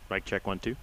Mic check 1 2.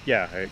Yeah,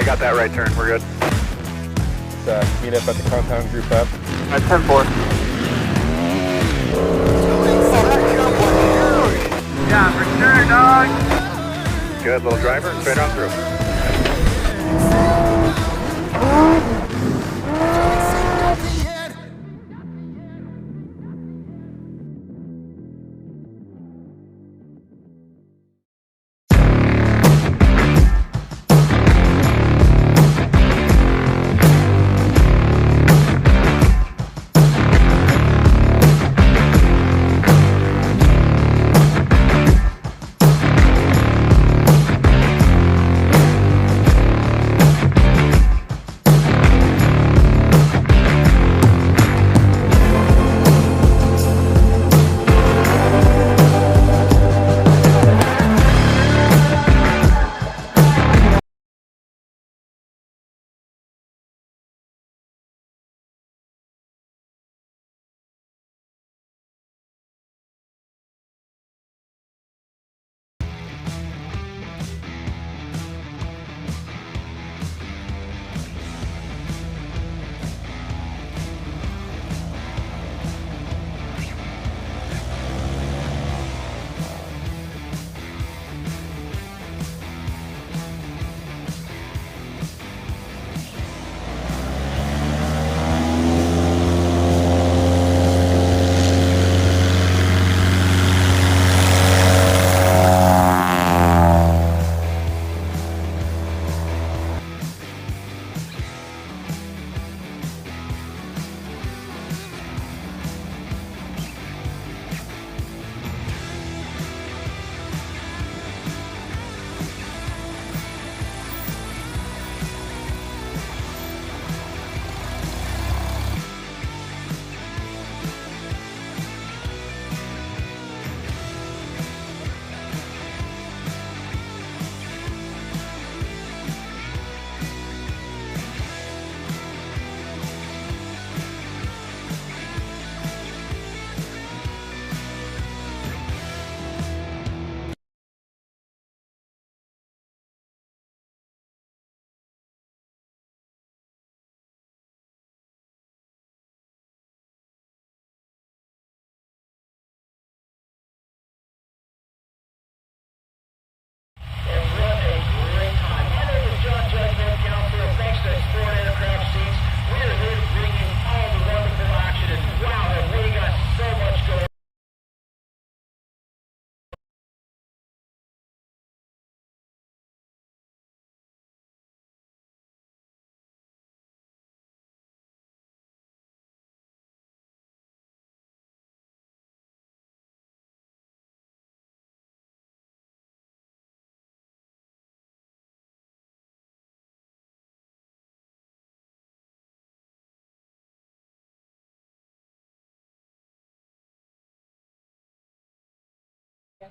I got that right turn. We're good. Let's meet up at the compound group up. At 10-4. Yeah, for sure, dog. Good, little driver, straight on through.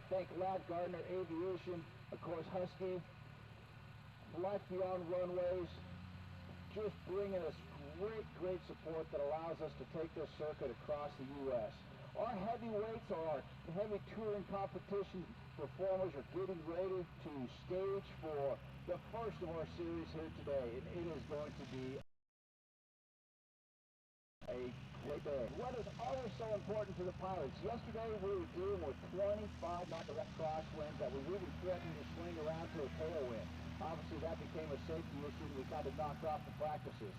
Thank Lab Gardner Aviation, of course Husky, Life Beyond Runways, just bringing us great support that allows us to take this circuit across the U.S. Our heavyweights or our heavy touring competition performers are getting ready to stage for the first of our series here today, and it is going to be a great day. What is always so important to the pilots? Yesterday we were dealing with 25 knot direct crosswinds that were really threatening to swing around to a tailwind. Obviously that became a safety issue and we kind of knocked off the practices.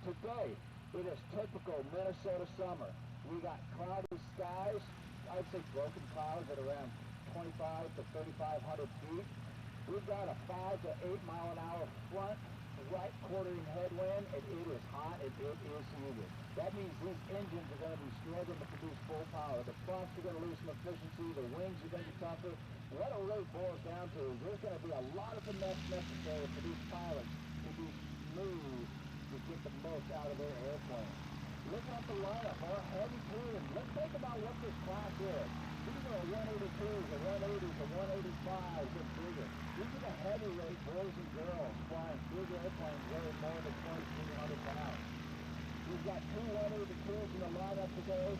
Today, it is typical Minnesota summer. We got cloudy skies, I'd say broken clouds at around 25 to 3,500 feet. We've got a 5 to 8 mile an hour front, right quartering headwind, and it is hot and it is humid. That means these engines are going to be struggling to produce full power. The fronts are going to lose some efficiency, the wings are going to be tougher. What it really boils down to is there's going to be a lot of finesse necessary for these pilots to be smooth to get the most out of their airplane. Looking at the lineup, our heavy touring, let's think about what this class is. These are 182s, the 180s, the 185s, and bigger. These are the heavyweight boys and girls flying big airplanes weighing more than 2,300 pounds. We've got two 182s in the lineup today.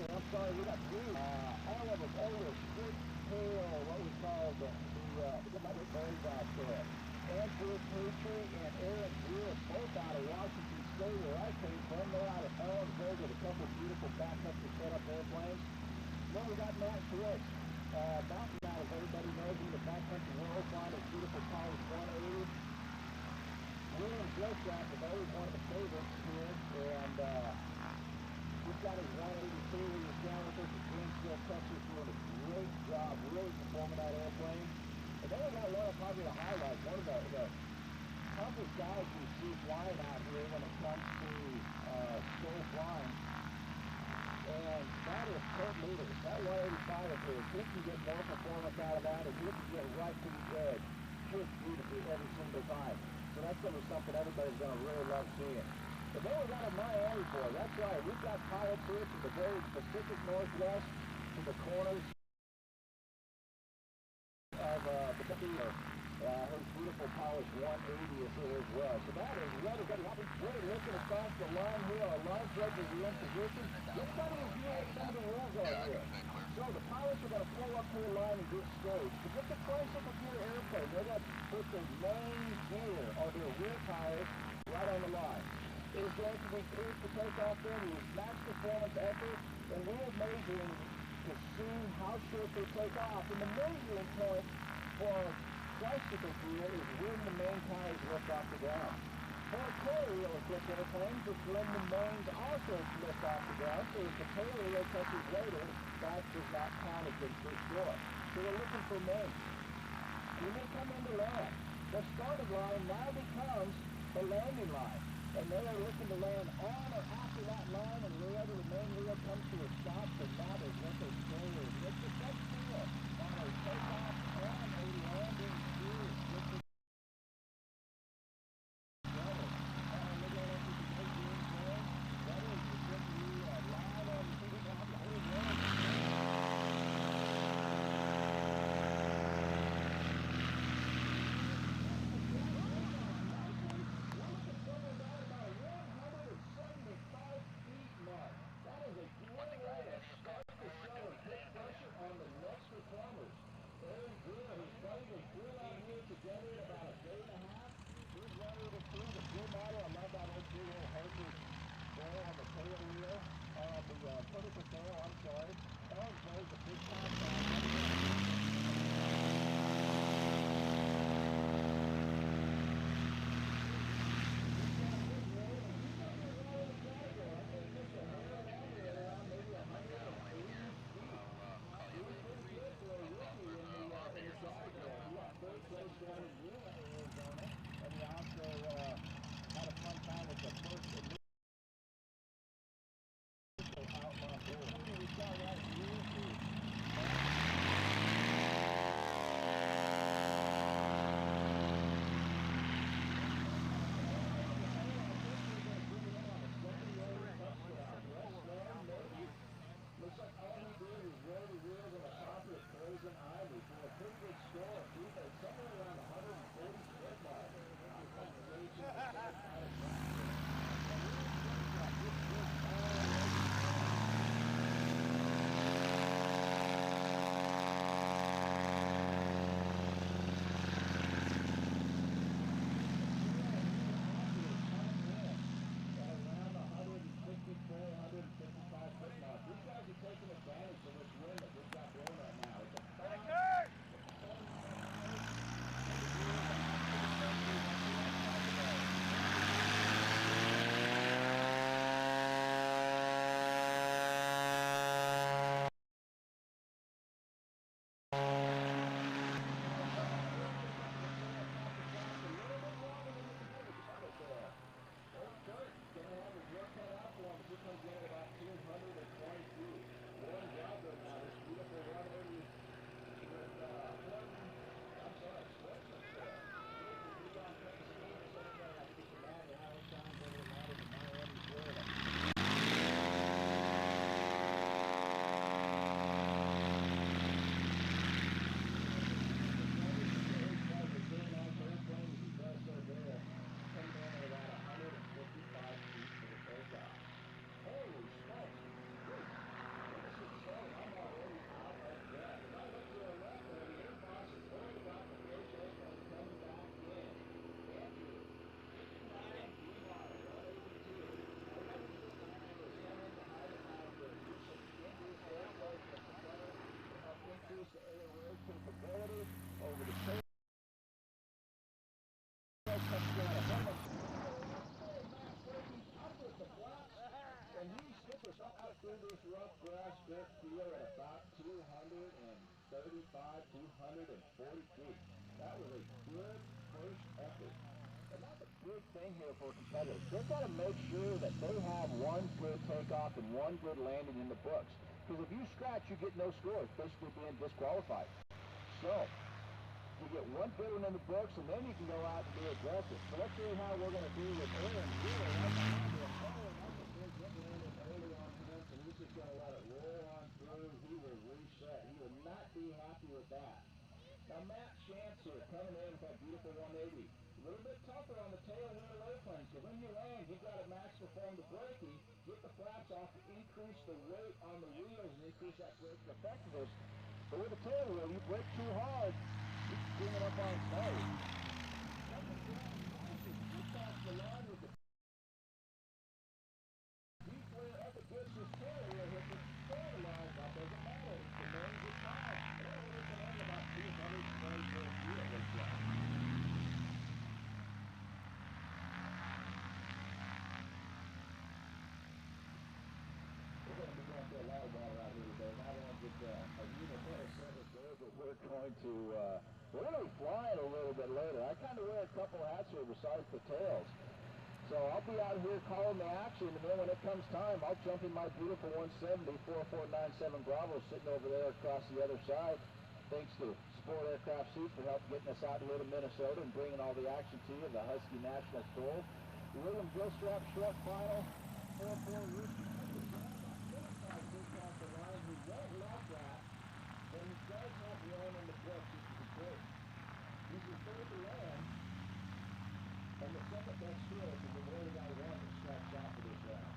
I'm sorry, we got two. All of them older, straight tail, what we call the birds out there. Andrew Petrie and Aaron Greer, both out of Washington State, where I came from. They're out of Ellensburg with a couple of beautiful backcountry setup airplanes. Then we got Matt Switch. Mountain Matt, as everybody knows, in the backcountry world, flying a beautiful College 180. William Joseph is always one of the favorites here, and he's got his 182. He was down with us at Greenville, Texas, doing a great job, really performing that airplane. And then we got one of probably the highlights, one of the toughest guys we see flying out here when it comes to STOL flying. And that is Kurt Leaders. That 185 of his, he can get more performance out of that, and he can get right to the edge just beautifully every single time. So that's going to be something everybody's going to really love seeing. But then we got a Miami boy. That's right. We've got pilots here from the very Pacific Northwest to the corners of the Pacific. Her beautiful polished 180 is here as well. So that is what is going to happen. We're looking across the line here. Our line judge is in position. Let's try to review what some of the rules are here. So the pilots are going to pull up to the line and get straight. To get the tricycle gear airplane, they're going to put their main gear or their rear tires right on the line. It is going to be cleared to take off there. We use max performance effort, and we are measuring to see how short they take off. And the measuring point for tricycle gear is when the main tires lift off the ground. For a tail wheel equipped airplanes, it's when the mains also lift off the ground, so if the tail wheel touches later, that does not count against this score. So we're looking for mains. When they come into land, the starting line now becomes the landing line. And they are looking to land on or after that line, and wherever the main wheel comes to a stop, so that is what they say is. It's the best deal on a takeoff and a landing gear. through this rough grass dirt field at about 235, 240 feet. That was a good first effort. And that's a big thing here for competitors. They've got to make sure that they have one good takeoff and one good landing in the books. Because if you scratch, you get no scores, basically being disqualified. So, you get one good one in the books, and then you can go out and be aggressive. So let's see how we're going to do with Aaron here. That's a big hit landing early on him, so he's just going to let it roll on through. He will reset. He will not be happy with that. Now Matt Chance here coming in with that beautiful 180. A little bit tougher on the tail wheel airplane, so when you land, you've got to max perform the braking, get the flaps off to increase the weight on the wheels and increase that braking effectiveness. But with the tail wheel, you brake too hard, you can bring it up on side. Just off the line with the deep wheel up against this tail wheel hit the tail line. That doesn't matter. It's the main good time. We're going to end about 224 feet at this point. We're going to be flying a little bit later. I kind of wear a couple hats here besides the tails. So I'll be out here calling the action, and then when it comes time, I'll jump in my beautiful 170 4497 Bravo sitting over there across the other side. Thanks to Sport Aircraft Seats for helping getting us out here to Minnesota and bringing all the action to you, the Husky National STOL. William Gilstrap, short final, 4-4 Rooster. And he does have one in the books, which is important. He's the third to land, and the second best score, because we've already got one that strikes out for this round.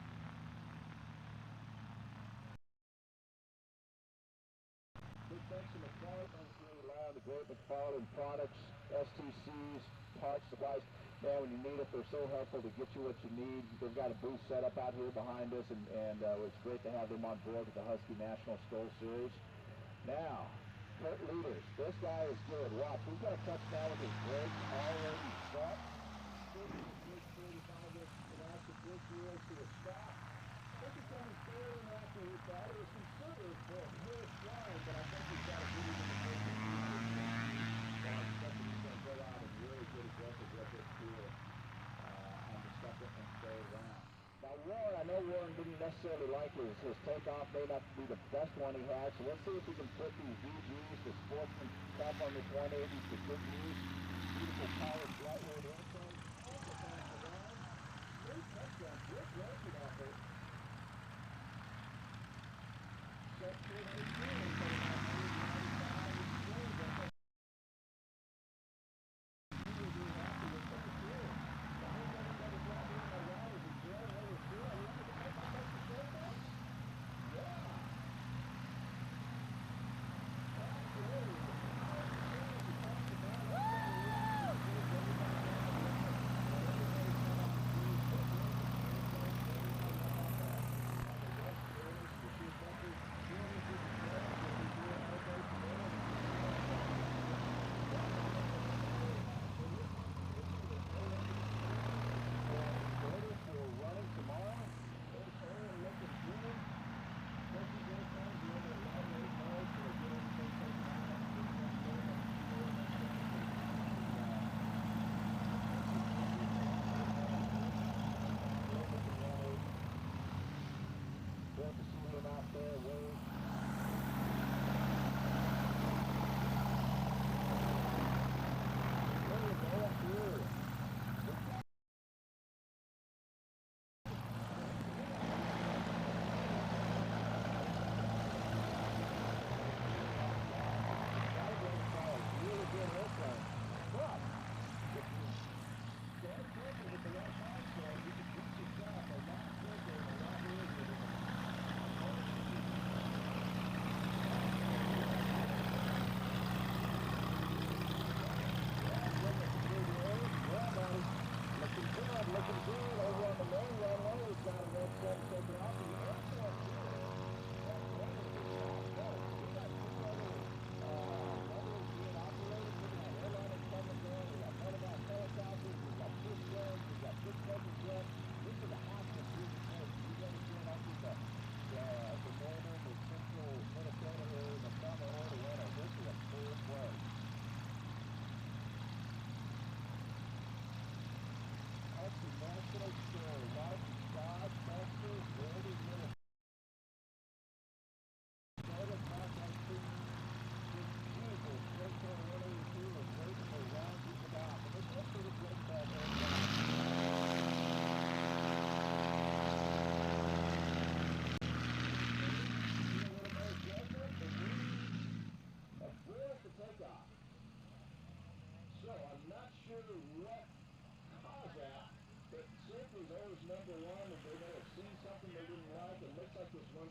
Big thanks to McFarland, the great McFarland products, STCs, parts, supplies. Man, when you need it, they're so helpful to get you what you need. They've got a booth set up out here behind us, and it's great to have them on board with the Husky National STOL Series. Now, Kurt Leaders, this guy is good. Watch, he's got a touchdown with his brakes already set. 35 big wheels to a stop. This is coming fairly after he thought. It was considered for a real flying, but I think he's got a good in the first. So I expect he's going to go out and really get aggressive with this here on the second and third round. Now Warren, I know Warren didn't necessarily like his takeoff, may not be the best one he had, so let's see if we can put these VGs, the Sportsman stuff on this 180 to good use. Beautiful powered lightweight airplane. Also past the line. Great touchdown, good ranking effort. Set 218, but about 195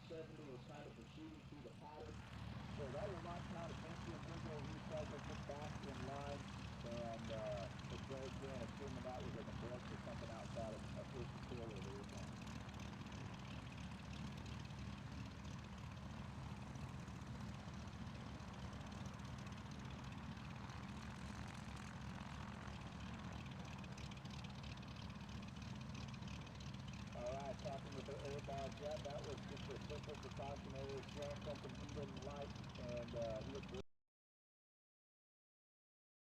70 was kind of proceeding through the pattern. So that will not count against you. We'll go recycle, get back in line, and put those in, assuming that was an abort or something outside of his control or the airplane. Alright, talking with the airborne jet, that was just a simple precautionary slow, something he didn't like, and he was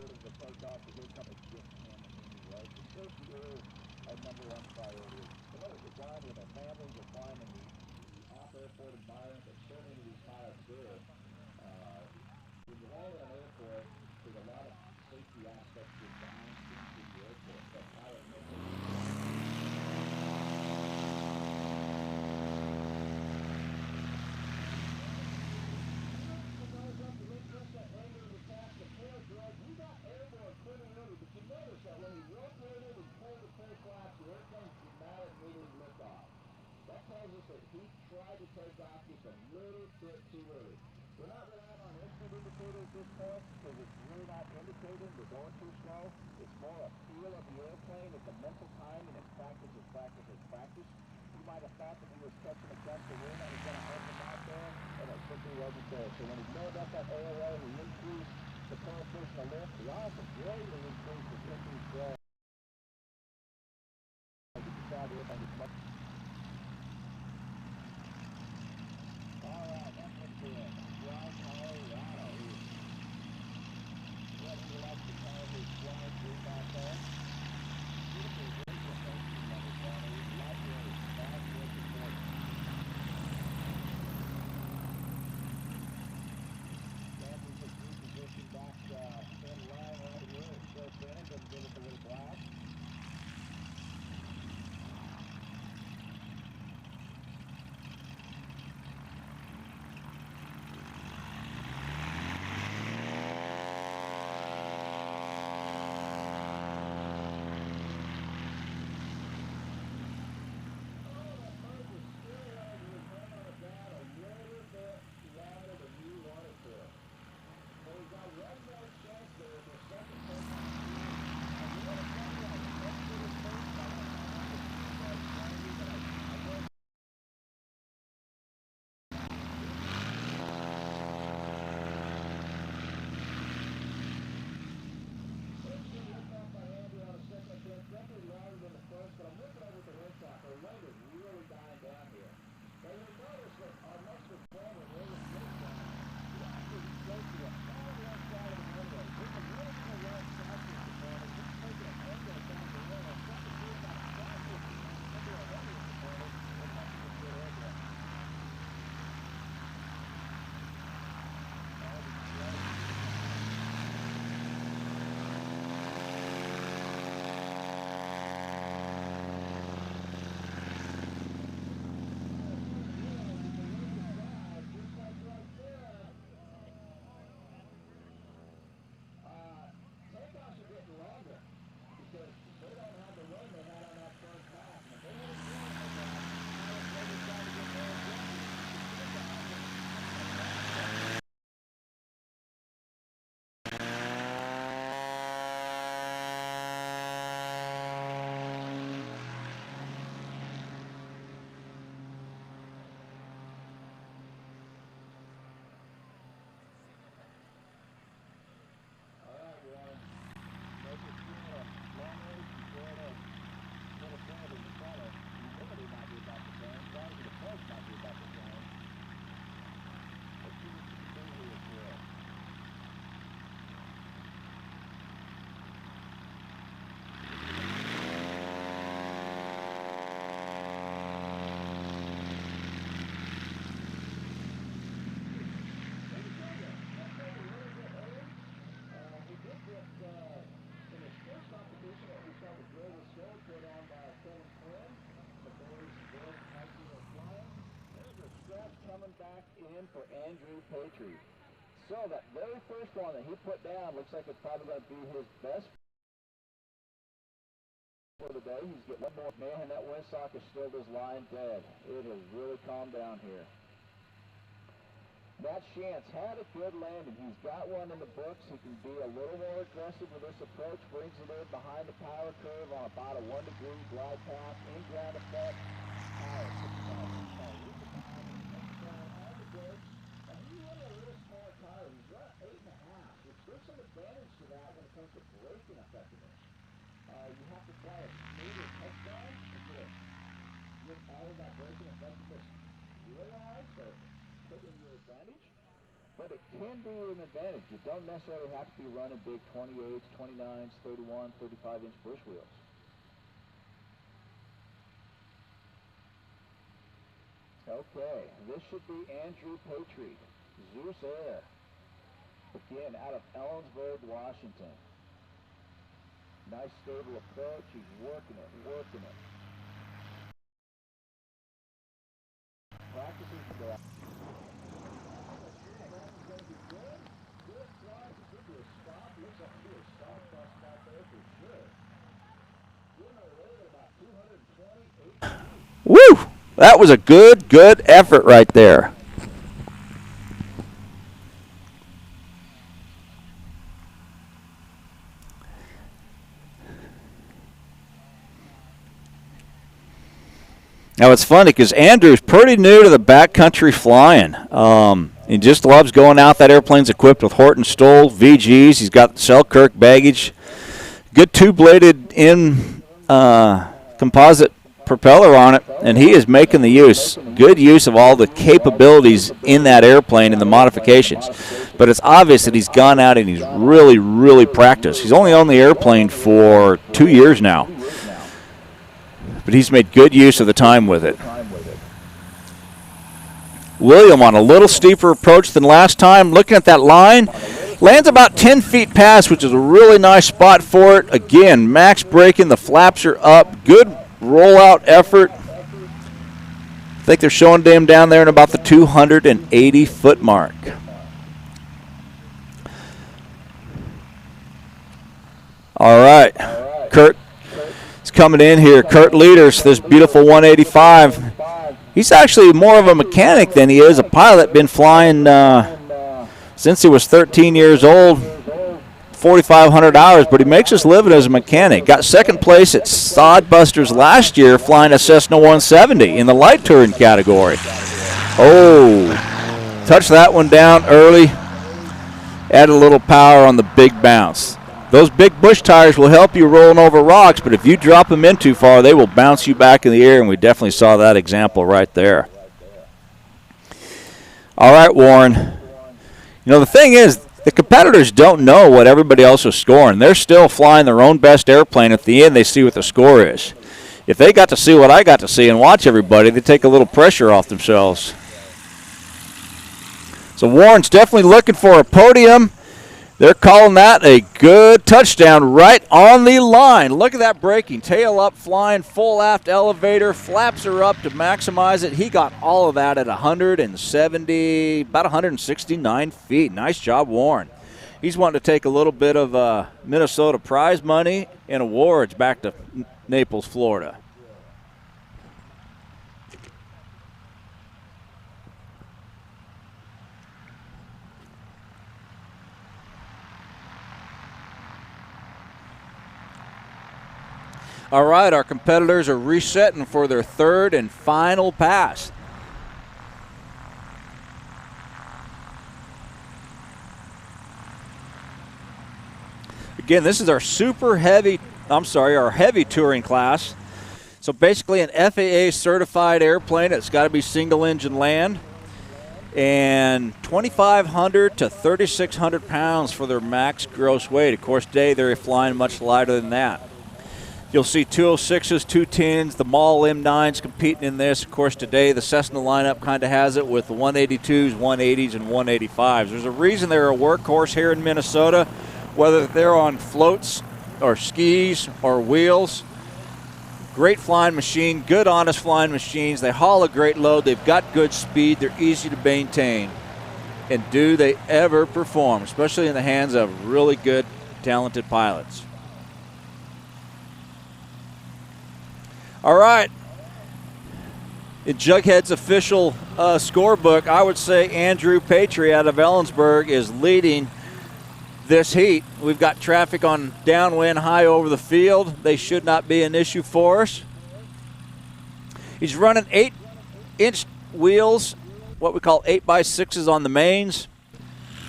of the takeoff to get coming to get him anyway. The safety is our number one priority. Whether you're flying with a family, you're flying in the off-airport environment that so many of these pilots do. When you land at an airport, there's a lot of safety aspects to downstream to the airport. That pilot we got airborne pretty early, but you notice that when he rotated and pulled the full flaps, the airplane did not immediately lift off. That tells us that he tried to take off just a little bit too early. We're not relying on instant indicator at this point because it's really not indicating we're going too slow. It's more a feel of the airplane. It's a mental timing. It's practice, it's practice, it's practice. You might have thought that he was catching a gust of wind that was going to help him out there, and it simply wasn't there. So when he nailed up that AOA, he increased the coefficient of lift. He also greatly increased the increased drag. Alright, that's what's good. Drive Colorado. What he likes to call his flying group out there. Beautiful radio posting numbers down there. Library, fast work report. Kansas has repositioned back in line right here. It's still spinning, doesn't give us a little blast. Coming back in for Andrew Patry. So that very first one that he put down looks like it's probably going to be his best for the day. He's getting one more. Man, that windsock has still his line dead. It has really calmed down here. Matt Shantz had a good landing. He's got one in the books. He can be a little more aggressive with this approach. Brings it in behind the power curve on about a 1 degree glide path, in ground effect. Power. And he's running a little smaller tire. He's running 8.5, which there's some advantage to that when it comes to braking effectiveness. You have to fly a smoother touchdown to get all of that braking effectiveness realized, or put in your advantage. But it can be an advantage. You don't necessarily have to be running big 28s, 29s, 31, 35-inch bush wheels. Okay, this should be Andrew Patry, Zeus Air. Again, out of Ellensburg, Washington. Nice stable approach. He's working it, working it. Practicing to go out. Woo! That was a good effort right there. Now it's funny because Andrew's pretty new to the backcountry flying. He just loves going out. That airplane's equipped with Horton STOL VGs. He's got Selkirk baggage. Good two-bladed in composite propeller on it, and he is making the good use of all the capabilities in that airplane and the modifications. But it's obvious that he's gone out and he's really practiced. He's only on the airplane for 2 years now, but he's made good use of the time with it. William on a little steeper approach than last time. Looking at that line, lands about 10 feet past, which is a really nice spot for it. Again, max braking, the flaps are up, good rollout effort. I think they're showing him down there in about the 280-foot mark. All right, Kurt is coming in here. Kurt Leaders, this beautiful 185. He's actually more of a mechanic than he is a pilot. Been flying since he was 13 years old, 4,500 hours, but he makes his living as a mechanic. Got second place at Sodbusters last year flying a Cessna 170 in the light touring category. Oh, touched that one down early. Added a little power on the big bounce. Those big bush tires will help you rolling over rocks, but if you drop them in too far, they will bounce you back in the air, and we definitely saw that example right there. All right, Warren. You know, the thing is, the competitors don't know what everybody else is scoring. They're still flying their own best airplane. At the end, they see what the score is. If they got to see what I got to see and watch everybody, they take a little pressure off themselves. So Warren's definitely looking for a podium. They're calling that a good touchdown right on the line. Look at that braking. Tail up, flying, full aft elevator. Flaps are up to maximize it. He got all of that at 170, about 169 feet. Nice job, Warren. He's wanting to take a little bit of Minnesota prize money and awards back to Naples, Florida. All right, our competitors are resetting for their third and final pass. Again, this is our our heavy touring class. So basically an FAA certified airplane. It's got to be single engine land. And 2,500 to 3,600 pounds for their max gross weight. Of course, today they're flying much lighter than that. You'll see 206s, 210s, the Maul M9s competing in this. Of course, today the Cessna lineup kind of has it with the 182s, 180s, and 185s. There's a reason they're a workhorse here in Minnesota, whether they're on floats or skis or wheels. Great flying machine, good, honest flying machines. They haul a great load. They've got good speed. They're easy to maintain. And do they ever perform, especially in the hands of really good, talented pilots. All right. In Jughead's official scorebook, I would say Andrew Patry out of Ellensburg is leading this heat. We've got traffic on downwind high over the field. They should not be an issue for us. He's running 8-inch wheels, what we call 8x6s on the mains.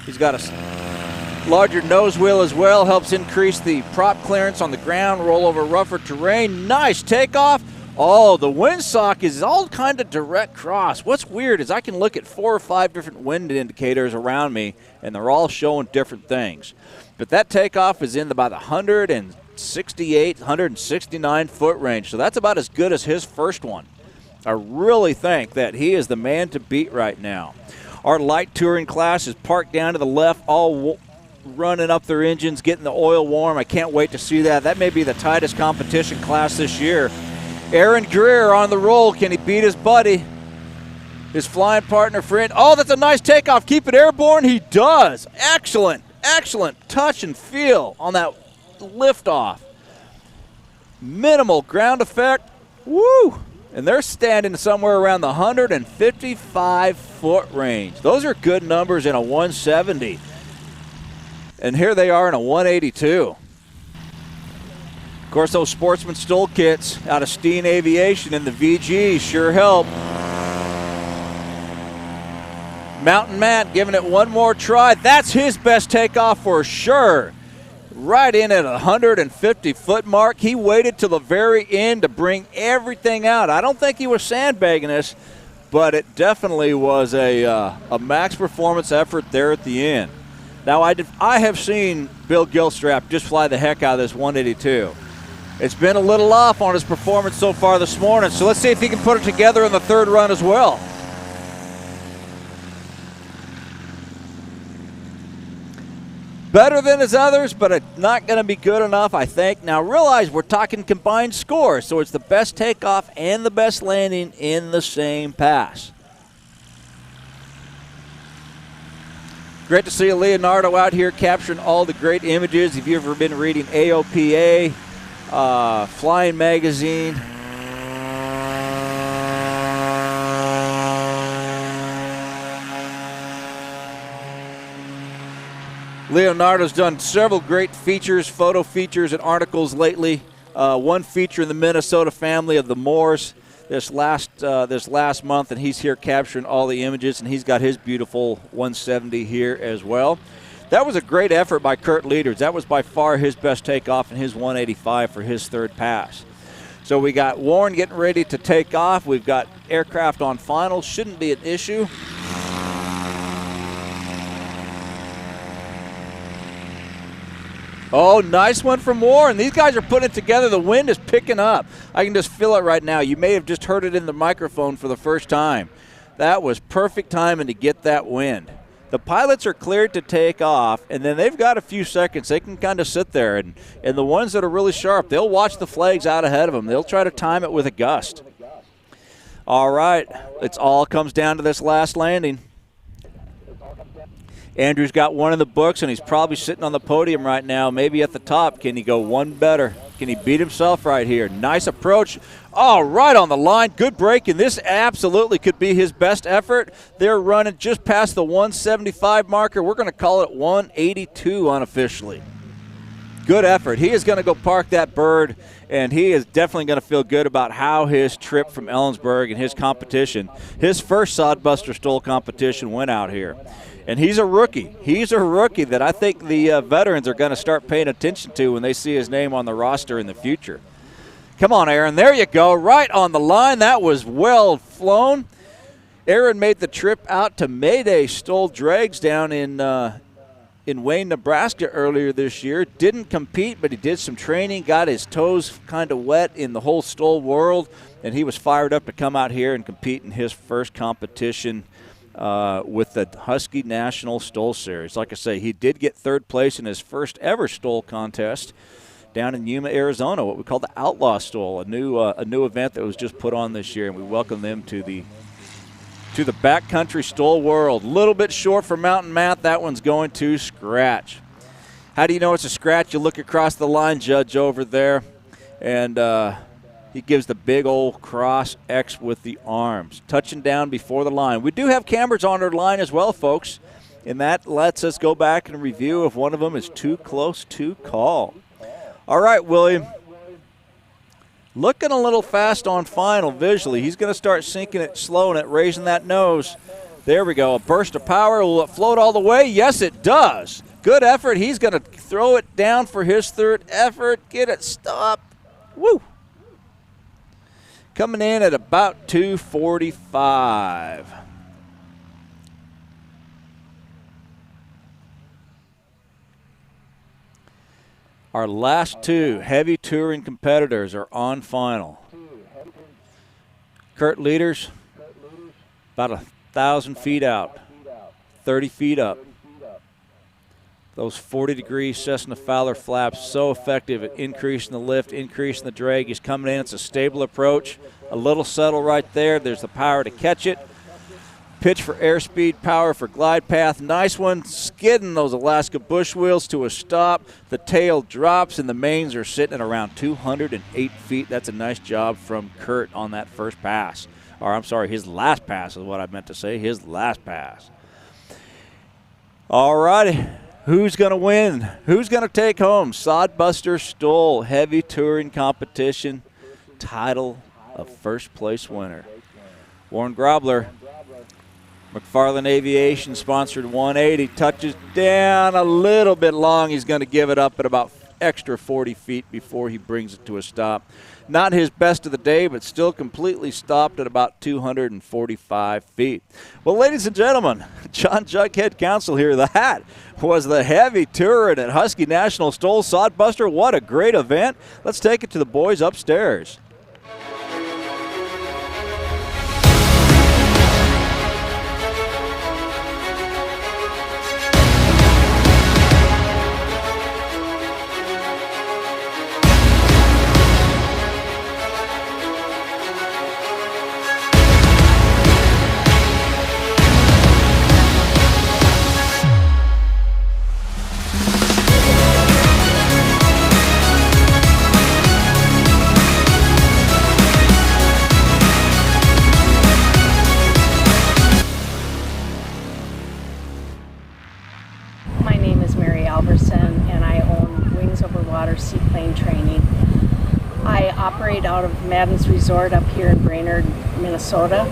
He's got a larger nose wheel as well, helps increase the prop clearance on the ground, roll over rougher terrain. Nice takeoff. Oh, the windsock is all kind of direct cross. What's weird is I can look at 4 or 5 different wind indicators around me, and they're all showing different things. But that takeoff is in about the 168, 169 foot range, so that's about as good as his first one. I really think that he is the man to beat right now. Our light touring class is parked down to the left, all running up their engines, getting the oil warm. I can't wait to see that. That may be the tightest competition class this year. Aaron Greer on the roll. Can he beat his buddy? His flying partner, friend. Oh, that's a nice takeoff. Keep it airborne. He does. Excellent, excellent touch and feel on that liftoff. Minimal ground effect. Woo! And they're standing somewhere around the 155-foot range. Those are good numbers in a 170. And here they are in a 182. Of course, those Sportsman STOL kits out of Steen Aviation and the VG sure help. Mountain Matt giving it one more try. That's his best takeoff for sure. Right in at a 150-foot mark. He waited till the very end to bring everything out. I don't think he was sandbagging us, but it definitely was a max performance effort there at the end. Now, I have seen Bill Gilstrap just fly the heck out of this 182. It's been a little off on his performance so far this morning, so let's see if he can put it together in the third run as well. Better than his others, but it's not going to be good enough, I think. Now, realize we're talking combined scores, so it's the best takeoff and the best landing in the same pass. Great to see Leonardo out here capturing all the great images. If you've ever been reading AOPA, Flying Magazine, Leonardo's done several great features, photo features, and articles lately. One feature in the Minnesota family of the Moors this last month, and he's here capturing all the images, and he's got his beautiful 170 here as well. That was a great effort by Kurt Leaders. That was by far his best takeoff in his 185 for his third pass. So we got Warren getting ready to take off. We've got aircraft on final. Shouldn't be an issue. Oh, nice one from Warren. These guys are putting it together. The wind is picking up. I can just feel it right now. You may have just heard it in the microphone for the first time. That was perfect timing to get that wind. The pilots are cleared to take off, and then they've got a few seconds. They can kind of sit there, and the ones that are really sharp, they'll watch the flags out ahead of them. They'll try to time it with a gust. All right, it all comes down to this last landing. Andrew's got one in the books, and he's probably sitting on the podium right now, maybe at the top. Can he go one better? Can he beat himself right here? Nice approach. Oh, right on the line. Good break, and this absolutely could be his best effort. They're running just past the 175 marker. We're going to call it 182 unofficially. Good effort. He is going to go park that bird, and he is definitely going to feel good about how his trip from Ellensburg and his competition, his first Sodbuster STOL competition, went out here. And he's a rookie. He's a rookie that I think the veterans are going to start paying attention to when they see his name on the roster in the future. Come on, Aaron. There you go. Right on the line. That was well flown. Aaron made the trip out to Mayday STOL Dregs down in Wayne, Nebraska earlier this year. Didn't compete, but he did some training, got his toes kind of wet in the whole STOL world, and he was fired up to come out here and compete in his first competition with the Husky National STOL Series. Like I say, he did get third place in his first ever STOL contest down in Yuma, Arizona, what we call the Outlaw STOL, a new event that was just put on this year, and we welcome them to the backcountry STOL world. A little bit short for Mountain Matt. That one's going to scratch. How do you know it's a scratch? You look across the line, Judge, over there, and He gives the big old cross X with the arms, touching down before the line. We do have cameras on our line as well, folks, and that lets us go back and review if one of them is too close to call. All right, William. Looking a little fast on final visually. He's going to start sinking it, slowing it, raising that nose. There we go. A burst of power. Will it float all the way? Yes, it does. Good effort. He's going to throw it down for his third effort. Get it stopped. Woo! Coming in at about 245. Our last two heavy touring competitors are on final. Kurt leaders, about 1,000 feet out, 30 feet up. Those 40-degree Cessna Fowler flaps, so effective at increasing the lift, increasing the drag. He's coming in. It's a stable approach. A little settle right there. There's the power to catch it. Pitch for airspeed, power for glide path. Nice one. Skidding those Alaska bush wheels to a stop. The tail drops, and the mains are sitting at around 208 feet. That's a nice job from Kurt on that first pass. Or, I'm sorry, his last pass is what I meant to say. His last pass. All righty. Who's going to win? Who's going to take home Sodbusters STOL Heavy Touring Competition title of first place winner? Warren Grobler, McFarland Aviation sponsored 180, touches down a little bit long. He's going to give it up at about extra 40 feet before he brings it to a stop. Not his best of the day, but still completely stopped at about 245 feet. Well, ladies and gentlemen, John Jughead Council here. That was the heavy touring at Husky National STOL Sodbuster. What a great event. Let's take it to the boys upstairs. Seaplane training. I operate out of Madden's Resort up here in Brainerd, Minnesota,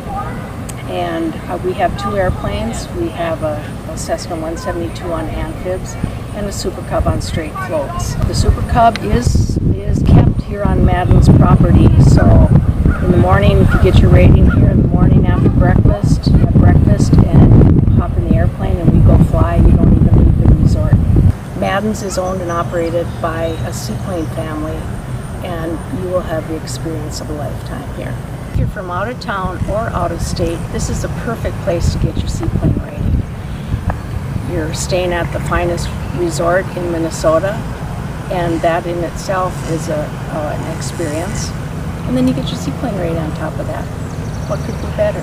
and we have two airplanes. We have a Cessna 172 on amphibs and a Super Cub on straight floats. The Super Cub is kept here on Madden's property, so in the morning, if you get your rating here in the morning after breakfast, you have breakfast and hop in the airplane and we go fly. You don't even leave the resort. Madden's is owned and operated by a seaplane family, and you will have the experience of a lifetime here. If you're from out of town or out of state, this is the perfect place to get your seaplane rating. You're staying at the finest resort in Minnesota, and that in itself is an experience. And then you get your seaplane rating on top of that. What could be better?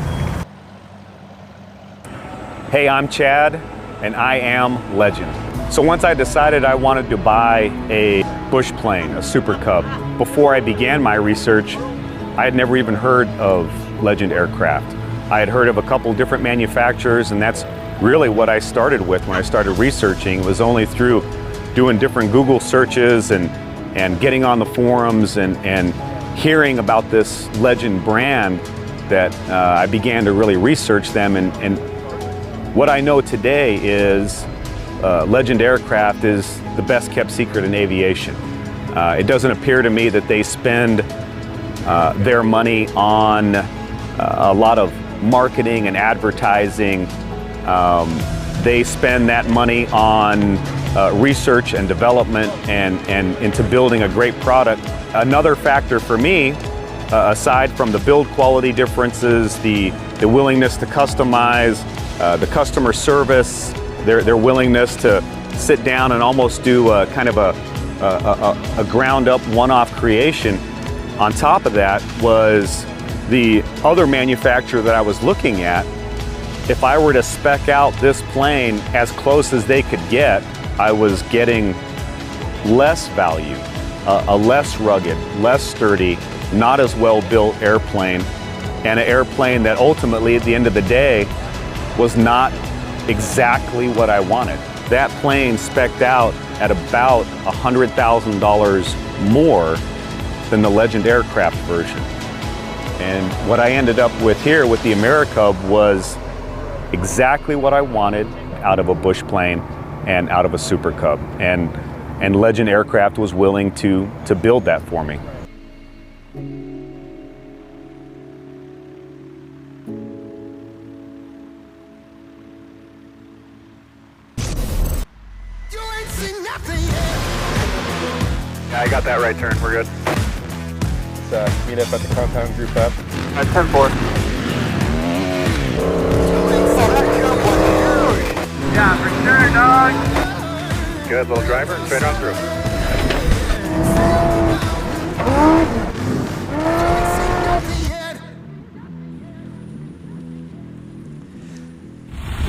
Hey, I'm Chad, and I am Legend. So once I decided I wanted to buy a bush plane, a Super Cub, before I began my research, I had never even heard of Legend Aircraft. I had heard of a couple different manufacturers, and that's really what I started with when I started researching. It was only through doing different Google searches and getting on the forums and hearing about this Legend brand that I began to really research them. And what I know today is Legend Aircraft is the best kept secret in aviation. It doesn't appear to me that they spend their money on a lot of marketing and advertising. They spend that money on research and development and into building a great product. Another factor for me, aside from the build quality differences, the willingness to customize, the customer service, their willingness to sit down and almost do a kind of a ground up one-off creation. On top of that was the other manufacturer that I was looking at. If I were to spec out this plane as close as they could get, I was getting less value a less rugged, less sturdy, not as well built airplane, and an airplane that ultimately at the end of the day was not exactly what I wanted. That plane spec'd out at about $100,000 more than the Legend aircraft version. And what I ended up with here with the AmeriCub was exactly what I wanted out of a bush plane and out of a Super Cub. And Legend Aircraft was willing to build that for me. Yeah, I got that right turn. We're good. Let's meet up at the compound group up. At 10-4. Yeah, for sure, dog. Good, little driver, straight on through.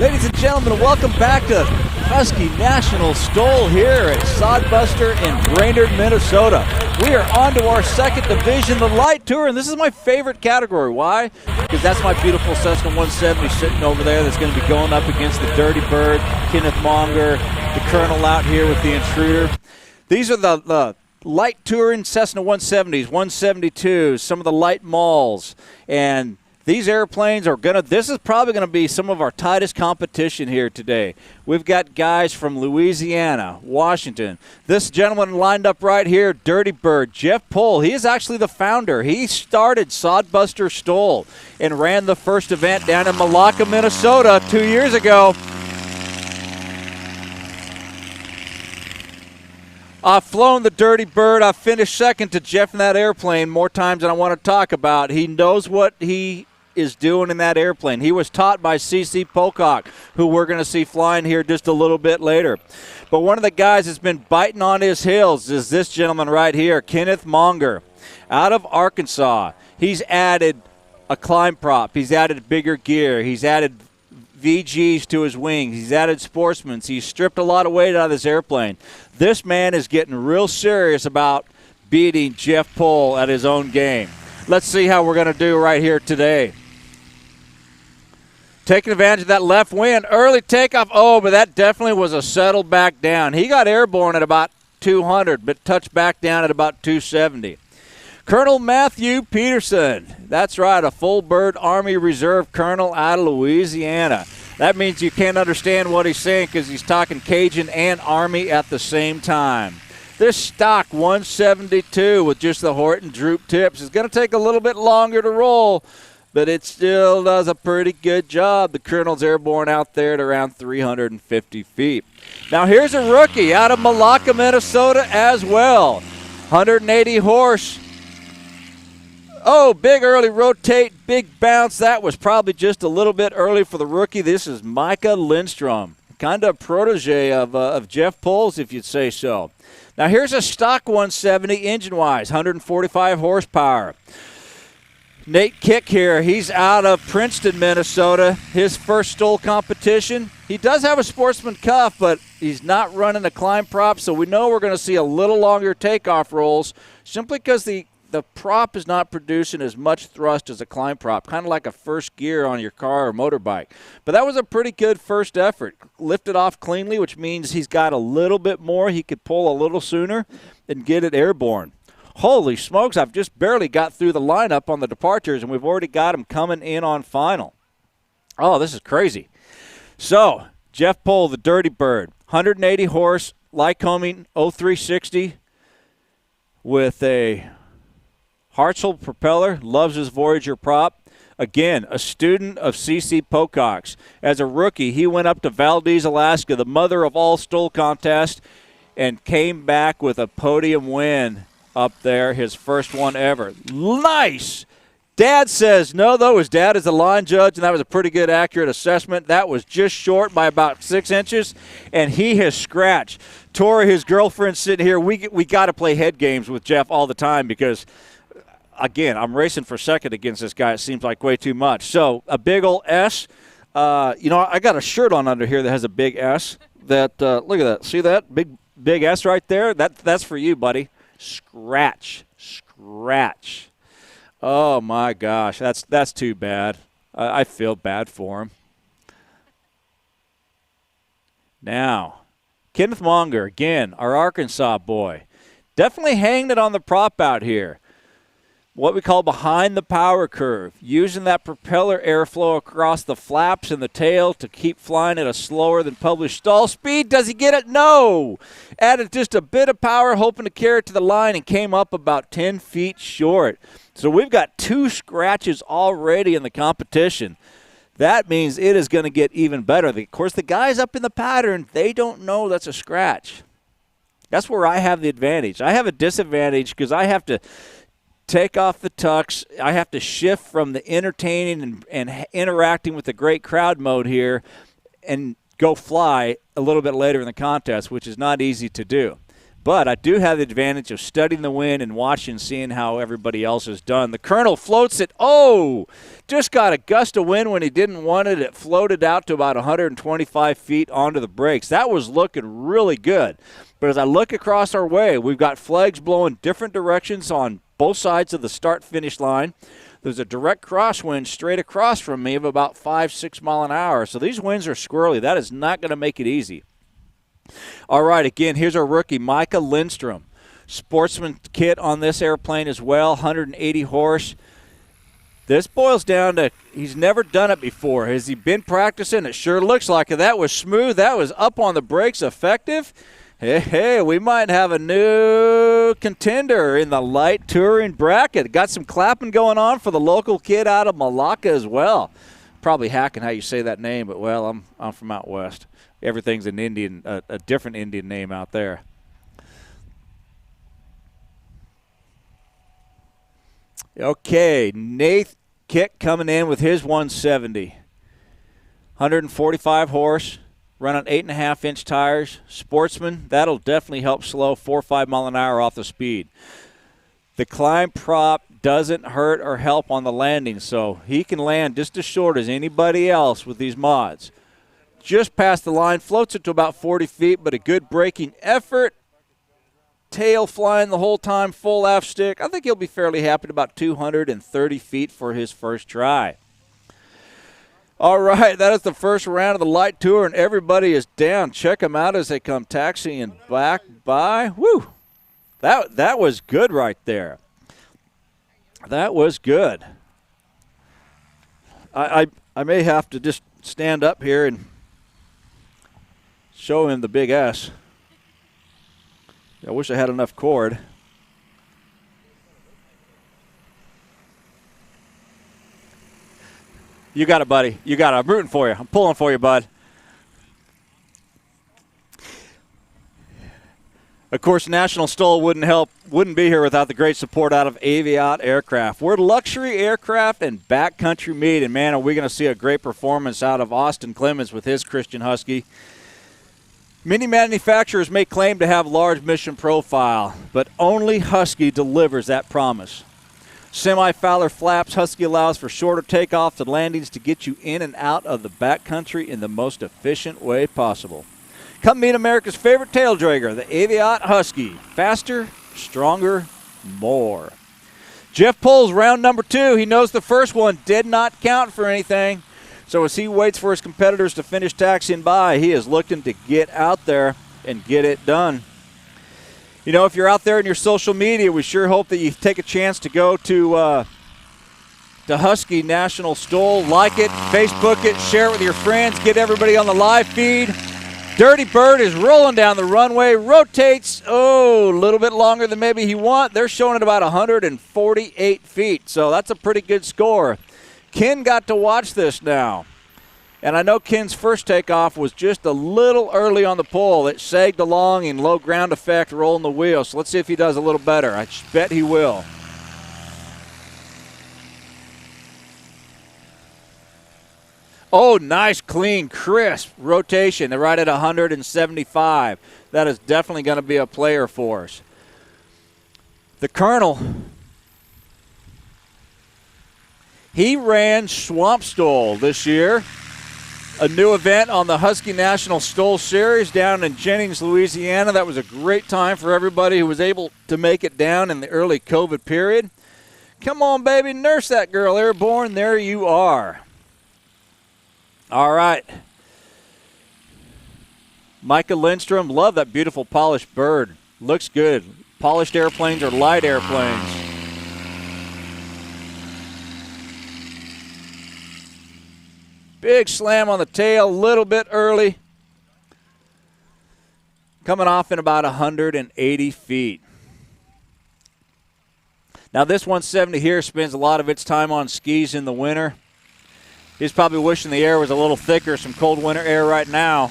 Ladies and gentlemen, welcome back to Husky National STOL here at Sodbuster in Brainerd, Minnesota. We are on to our second division, the light tour, and this is my favorite category. Why? Because that's my beautiful Cessna 170 sitting over there that's going to be going up against the Dirty Bird, Kenneth Monger, the Colonel out here with the Intruder. These are the light touring Cessna 170s, 172s, some of the light Mauls, and these airplanes are this is probably going to be some of our tightest competition here today. We've got guys from Louisiana, Washington. This gentleman lined up right here, Dirty Bird, Jeff Pohl. He is actually the founder. He started Sodbuster STOL and ran the first event down in Malacca, Minnesota 2 years ago. I've flown the Dirty Bird. I've finished second to Jeff in that airplane more times than I want to talk about. He knows what he is doing in that airplane. He was taught by C.C. Pocock, who we're going to see flying here just a little bit later. But one of the guys that's been biting on his heels is this gentleman right here, Kenneth Monger, out of Arkansas. He's added a climb prop. He's added bigger gear. He's added VGs to his wings. He's added Sportsmans. He's stripped a lot of weight out of this airplane. This man is getting real serious about beating Jeff Pohl at his own game. Let's see how we're going to do right here today. Taking advantage of that left wind. Early takeoff. Oh, but that definitely was a settle back down. He got airborne at about 200, but touched back down at about 270. Colonel Matthew Peterson. That's right, a full bird Army Reserve colonel out of Louisiana. That means you can't understand what he's saying because he's talking Cajun and Army at the same time. This stock 172 with just the Horton droop tips is going to take a little bit longer to roll, but it still does a pretty good job. The Colonel's airborne out there at around 350 feet. Now here's a rookie out of Malacca, Minnesota as well. 180 horse. Oh, big early rotate, big bounce. That was probably just a little bit early for the rookie. This is Micah Lindstrom, kind of a protege of Jeff Pohl's, if you'd say so. Now here's a stock 170 engine-wise, 145 horsepower. Nate Kick here, he's out of Princeton, Minnesota. His first STOL competition. He does have a Sportsman cuff, but he's not running a climb prop, so we know we're going to see a little longer takeoff rolls simply because the prop is not producing as much thrust as a climb prop, kind of like a first gear on your car or motorbike. But that was a pretty good first effort. Lifted off cleanly, which means he's got a little bit more. He could pull a little sooner and get it airborne. Holy smokes, I've just barely got through the lineup on the departures, and we've already got him coming in on final. Oh, this is crazy. So, Jeff Pohl, the Dirty Bird, 180 horse, Lycoming 0360 with a Hartzell propeller, loves his Voyager prop. Again, a student of C.C. Pocock's. As a rookie, he went up to Valdez, Alaska, the mother of all STOL contests, and came back with a podium win up there, his first one ever. Nice! Dad says no, though. His dad is a line judge, and that was a pretty good, accurate assessment. That was just short by about 6 inches, and he has scratched. Tori, his girlfriend, sitting here. We got to play head games with Jeff all the time because – again, I'm racing for second against this guy. It seems like way too much. So a big old S. I got a shirt on under here that has a big S. That look at that. See that big S right there? That's for you, buddy. Scratch. Oh, my gosh. That's too bad. I feel bad for him. Now, Kenneth Monger, again, our Arkansas boy. Definitely hanging it on the prop out here. What we call behind the power curve, using that propeller airflow across the flaps and the tail to keep flying at a slower than published stall speed. Does he get it? No! Added just a bit of power, hoping to carry it to the line, and came up about 10 feet short. So we've got 2 scratches already in the competition. That means it is going to get even better. Of course, the guys up in the pattern, they don't know that's a scratch. That's where I have the advantage. I have a disadvantage because I have to take off the tux. I have to shift from the entertaining and interacting with the great crowd mode here and go fly a little bit later in the contest, which is not easy to do. But I do have the advantage of studying the wind and watching, seeing how everybody else has done. The Colonel floats it. Oh, just got a gust of wind when he didn't want it. It floated out to about 125 feet onto the brakes. That was looking really good. But as I look across our way, we've got flags blowing different directions on both sides of the start-finish line. There's a direct crosswind straight across from me of about 5-6 mile an hour. So these winds are squirrely. That is not going to make it easy. All right, again, here's our rookie, Micah Lindstrom. Sportsman kit on this airplane as well, 180 horse. This boils down to he's never done it before. Has he been practicing? It sure looks like it. That was smooth. That was up on the brakes, effective. Hey, we might have a new contender in the light touring bracket. Got some clapping going on for the local kid out of Malacca as well. Probably hacking how you say that name, but, well, I'm from out west. Everything's an Indian, a different Indian name out there. Okay, Nath Kick coming in with his 170. 145 horse, run on 8.5-inch tires. Sportsman, that'll definitely help slow 4 or 5 mile an hour off the speed. The climb prop doesn't hurt or help on the landing, so he can land just as short as anybody else with these mods. Just past the line, floats it to about 40 feet, but a good braking effort. Tail flying the whole time, full aft stick. I think he'll be fairly happy at about 230 feet for his first try. All right, that is the first round of the light tour, and everybody is down. Check them out as they come taxiing back by. Woo! That was good right there. That was good. I may have to just stand up here and show him the big S. I wish I had enough cord. You got it, buddy. You got it. I'm rooting for you. I'm pulling for you, bud. Of course, National STOL wouldn't be here without the great support out of Aviat Aircraft. We're luxury aircraft and backcountry meat, and man, are we going to see a great performance out of Austin Clemens with his Christian Husky. Many manufacturers may claim to have large mission profile, but only Husky delivers that promise. Semi-Fowler flaps, Husky allows for shorter takeoffs and landings to get you in and out of the backcountry in the most efficient way possible. Come meet America's favorite tail dragger, the Aviat Husky. Faster, stronger, more. Jeff pulls round number 2. He knows the first one did not count for anything. So as he waits for his competitors to finish taxiing by, he is looking to get out there and get it done. You know, if you're out there in your social media, we sure hope that you take a chance to go to Husky National STOL. Like it, Facebook it, share it with your friends, get everybody on the live feed. Dirty Bird is rolling down the runway, rotates, a little bit longer than maybe he wants. They're showing at about 148 feet, so that's a pretty good score. Ken got to watch this now. And I know Ken's first takeoff was just a little early on the pole. It sagged along in low ground effect, rolling the wheel. So let's see if he does a little better. I bet he will. Oh, nice, clean, crisp rotation. They're right at 175. That is definitely going to be a player for us. The Colonel, he ran Swamp STOL this year. a new event on the Husky National STOL Series down in Jennings, Louisiana. That was a great time for everybody who was able to make it down in the early COVID period. Come on, baby, nurse that girl. Airborne, there you are. All right. Micah Lindstrom, love that beautiful polished bird. Looks good. Polished airplanes or light airplanes. Big slam on the tail, a little bit early. Coming off in about 180 feet. Now this 170 here spends a lot of its time on skis in the winter. He's probably wishing the air was a little thicker, some cold winter air right now.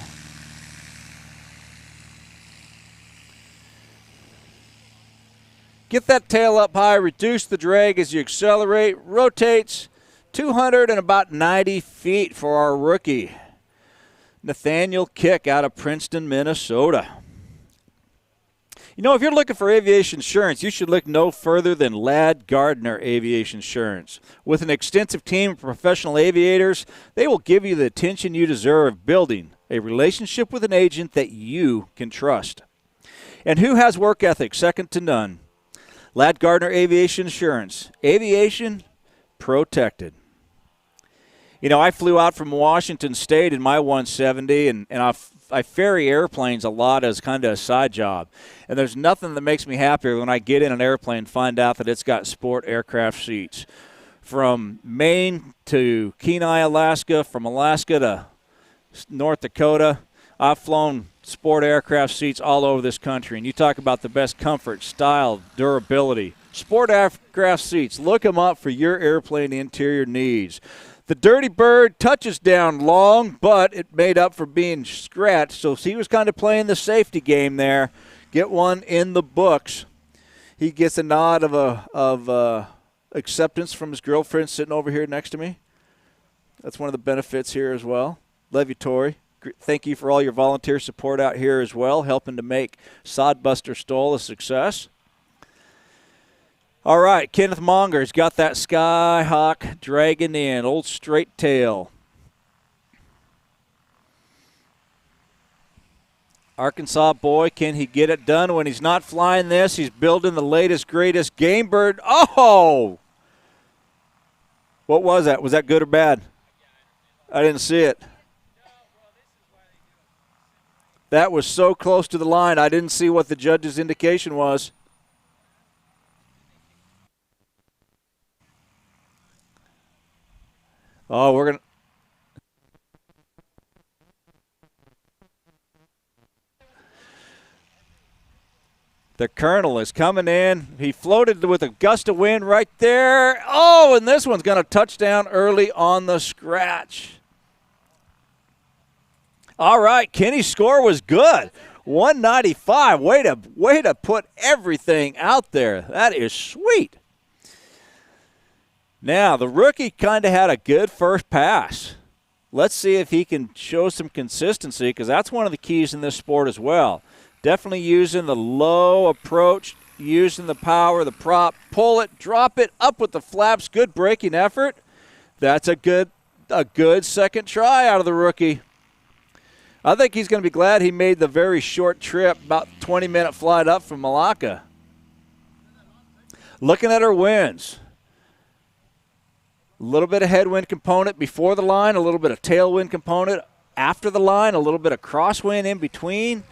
Get that tail up high, reduce the drag as you accelerate, rotates 200 and about 90 feet for our rookie, Nathaniel Kick out of Princeton, Minnesota. You know, if you're looking for aviation insurance, you should look no further than Ladd Gardner Aviation Insurance. With an extensive team of professional aviators, they will give you the attention you deserve, building a relationship with an agent that you can trust. And who has work ethic second to none? Ladd Gardner Aviation Insurance. Aviation protected. You know, I flew out from Washington State in my 170, and I ferry airplanes a lot as kind of a side job. And there's nothing that makes me happier when I get in an airplane and find out that it's got sport aircraft seats. From Maine to Kenai, Alaska, from Alaska to North Dakota, I've flown sport aircraft seats all over this country. And you talk about the best comfort, style, durability. Sport aircraft seats, look them up for your airplane interior needs. The Dirty Bird touches down long, but it made up for being scratched. So he was kind of playing the safety game there. Get one in the books. He gets a nod of acceptance from his girlfriend sitting over here next to me. That's one of the benefits here as well. Love you, Tori. Thank you for all your volunteer support out here as well, helping to make Sodbusters STOL a success. All right, Kenneth Monger's got that Skyhawk dragging in, old straight tail. Arkansas boy, can he get it done when he's not flying this? He's building the latest, greatest game bird. Oh! What was that? Was that good or bad? I didn't see it. That was so close to the line, I didn't see what the judge's indication was. Oh, we're going to. The Colonel is coming in. He floated with a gust of wind right there. Oh, and this one's going to touch down early on the scratch. All right, Kenny's score was good. 195. Way to put everything out there. That is sweet. Now, the rookie kind of had a good first pass. Let's see if he can show some consistency, because that's one of the keys in this sport as well. Definitely using the low approach, using the power, the prop, pull it, drop it, up with the flaps, good braking effort. That's a good second try out of the rookie. I think he's going to be glad he made the very short trip, about 20-minute flight up from Malacca. Looking at our winds. A little bit of headwind component before the line, a little bit of tailwind component after the line, a little bit of crosswind in between.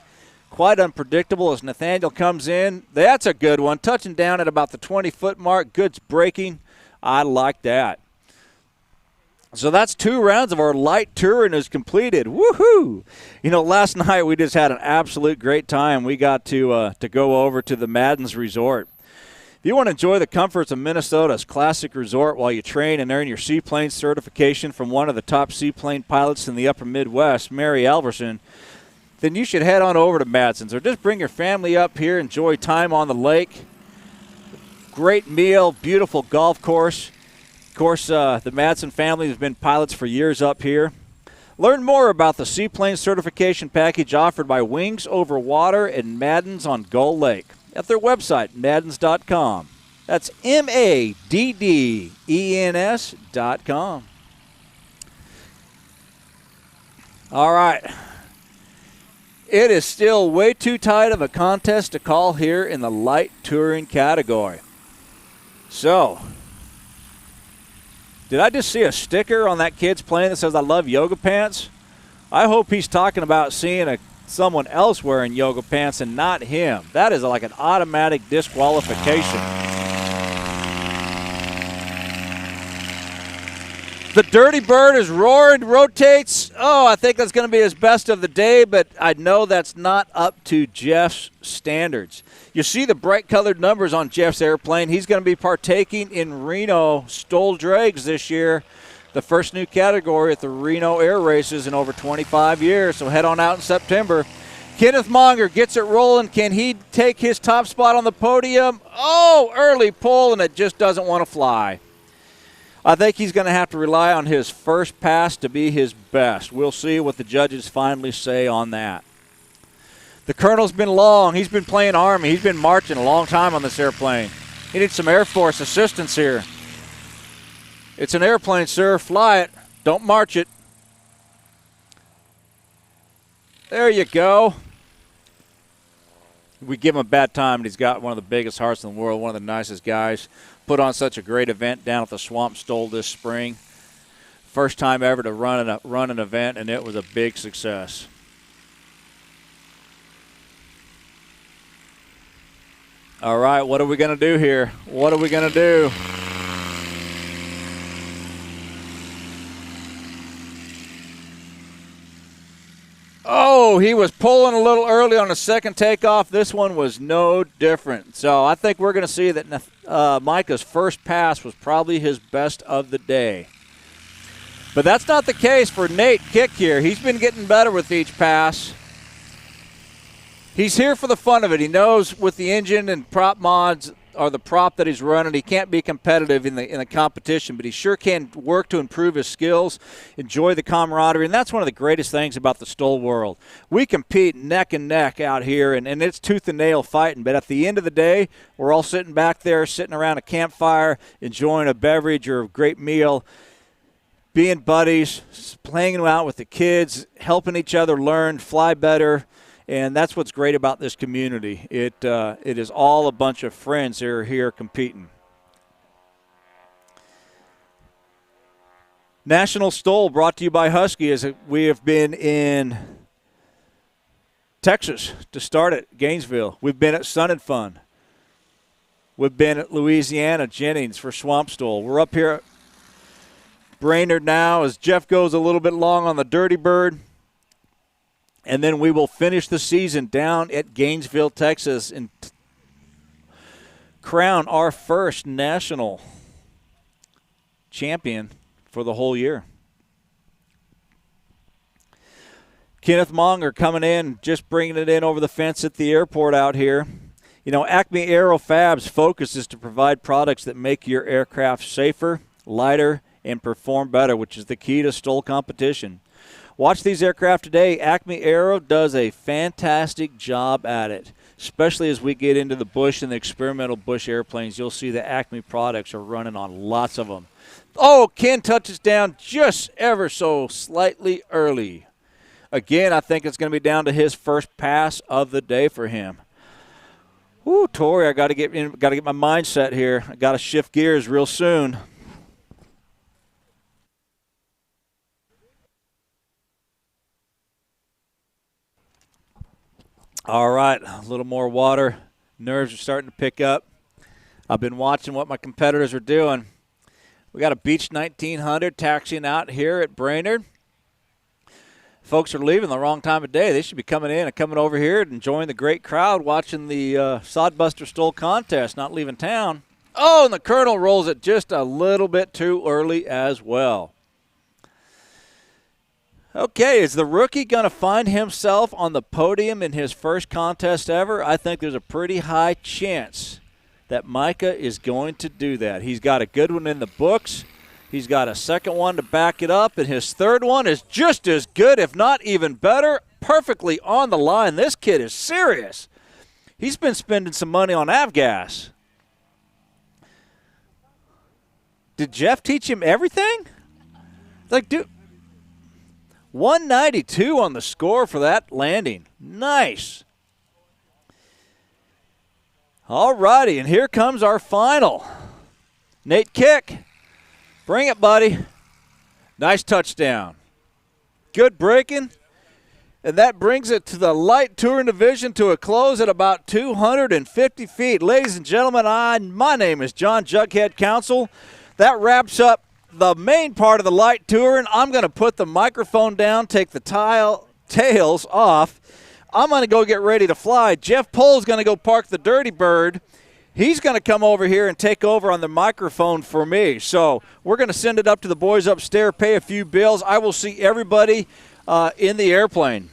Quite unpredictable as Nathaniel comes in. That's a good one. Touching down at about the 20-foot mark. Good braking. I like that. So that's 2 rounds of our light touring is completed. Woohoo! You know, last night we just had an absolute great time. We got to go over to the Madden's Resort. If you want to enjoy the comforts of Minnesota's classic resort while you train and earn your seaplane certification from one of the top seaplane pilots in the upper Midwest, Mary Alverson, then you should head on over to Madsen's, or just bring your family up here, enjoy time on the lake. Great meal, beautiful golf course. Of course, the Madsen family has been pilots for years up here. Learn more about the seaplane certification package offered by Wings Over Water and Madden's on Gull Lake at their website, maddens.com. That's MADDENS.com. All right. It is still way too tight of a contest to call here in the light touring category. So, did I just see a sticker on that kid's plane that says, "I love yoga pants"? I hope he's talking about seeing someone else wearing yoga pants and not him. That is like an automatic disqualification. The Dirty Bird is roaring, rotates. Oh, I think that's going to be his best of the day, but I know that's not up to Jeff's standards. You see the bright-colored numbers on Jeff's airplane. He's going to be partaking in Reno STOL Drags this year, the first new category at the Reno Air Races in over 25 years, so head on out in September. Kenneth Monger gets it rolling. Can he take his top spot on the podium? Oh, early pull, and it just doesn't want to fly. I think he's going to have to rely on his first pass to be his best. We'll see what the judges finally say on that. The Colonel's been long. He's been playing Army. He's been marching a long time on this airplane. He needs some Air Force assistance here. It's an airplane, sir. Fly it. Don't march it. There you go. We give him a bad time, and he's got one of the biggest hearts in the world, one of the nicest guys. Put on such a great event down at the Swamp STOL this spring. First time ever to run an event, and it was a big success. All right, what are we going to do here? What are we going to do? Oh, he was pulling a little early on the second takeoff. This one was no different. So I think we're going to see that Micah's first pass was probably his best of the day. But that's not the case for Nate Kick here. He's been getting better with each pass. He's here for the fun of it. He knows with the engine and prop mods or the prop that he's running, he can't be competitive in the competition, but he sure can work to improve his skills, enjoy the camaraderie, and that's one of the greatest things about the STOL world. We compete neck and neck out here, and it's tooth and nail fighting, but at the end of the day, we're all sitting back there, sitting around a campfire, enjoying a beverage or a great meal, being buddies, playing out with the kids, helping each other learn, fly better. And that's what's great about this community. It is all a bunch of friends that are here competing. National STOL brought to you by Husky, as we have been in Texas to start at Gainesville. We've been at Sun and Fun. We've been at Louisiana, Jennings for Swamp STOL. We're up here at Brainerd now as Jeff goes a little bit long on the Dirty Bird. And then we will finish the season down at Gainesville, Texas, and crown our first national champion for the whole year. Kenneth Monger coming in, just bringing it in over the fence at the airport out here. You know, Acme Aero Fab's focus is to provide products that make your aircraft safer, lighter, and perform better, which is the key to STOL competition. Watch these aircraft today. Acme Aero does a fantastic job at it, especially as we get into the bush and the experimental bush airplanes. You'll see the Acme products are running on lots of them. Oh, Ken touches down just ever so slightly early. Again, I think it's going to be down to his first pass of the day for him. Ooh, Tori, I got to get my mindset here. I got to shift gears real soon. All right, a little more water. Nerves are starting to pick up. I've been watching what my competitors are doing. We got a Beech 1900 taxiing out here at Brainerd. Folks are leaving the wrong time of day. They should be coming in and coming over here and enjoying the great crowd watching the Sodbusters STOL contest, not leaving town. Oh, and the Colonel rolls it just a little bit too early as well. Okay, is the rookie going to find himself on the podium in his first contest ever? I think there's a pretty high chance that Micah is going to do that. He's got a good one in the books. He's got a second one to back it up, and his third one is just as good, if not even better, perfectly on the line. This kid is serious. He's been spending some money on avgas. Did Jeff teach him everything? Like, dude. 192 on the score for that landing. Nice. All righty, and here comes our final. Nate Kick. Bring it, buddy. Nice touchdown. Good braking. And that brings it to the light touring division to a close at about 250 feet. Ladies and gentlemen, my name is John Jughead Council. That wraps up the main part of the light touring. I'm going to put the microphone down, take the tails off. I'm going to go get ready to fly. Jeff Pohl's going to go park the Dirty Bird. He's going to come over here and take over on the microphone for me. So we're going to send it up to the boys upstairs, pay a few bills. I will see everybody in the airplane.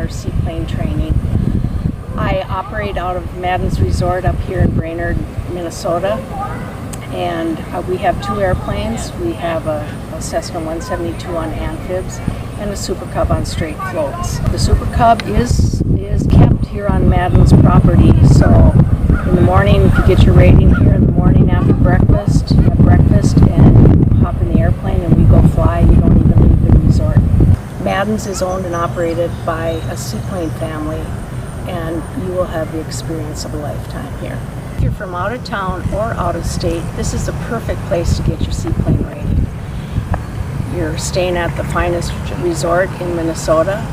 Seaplane training. I operate out of Madden's Resort up here in Brainerd, Minnesota, and we have 2 airplanes. We have a Cessna 172 on amphibs and a Super Cub on straight floats. The Super Cub is kept here on Madden's property, so in the morning, if you get your rating here in the morning after breakfast, you have breakfast and you hop in the airplane and we go fly. You don't even leave the resort. Madden's is owned and operated by a seaplane family, and you will have the experience of a lifetime here. If you're from out of town or out of state, this is the perfect place to get your seaplane rating. You're staying at the finest resort in Minnesota,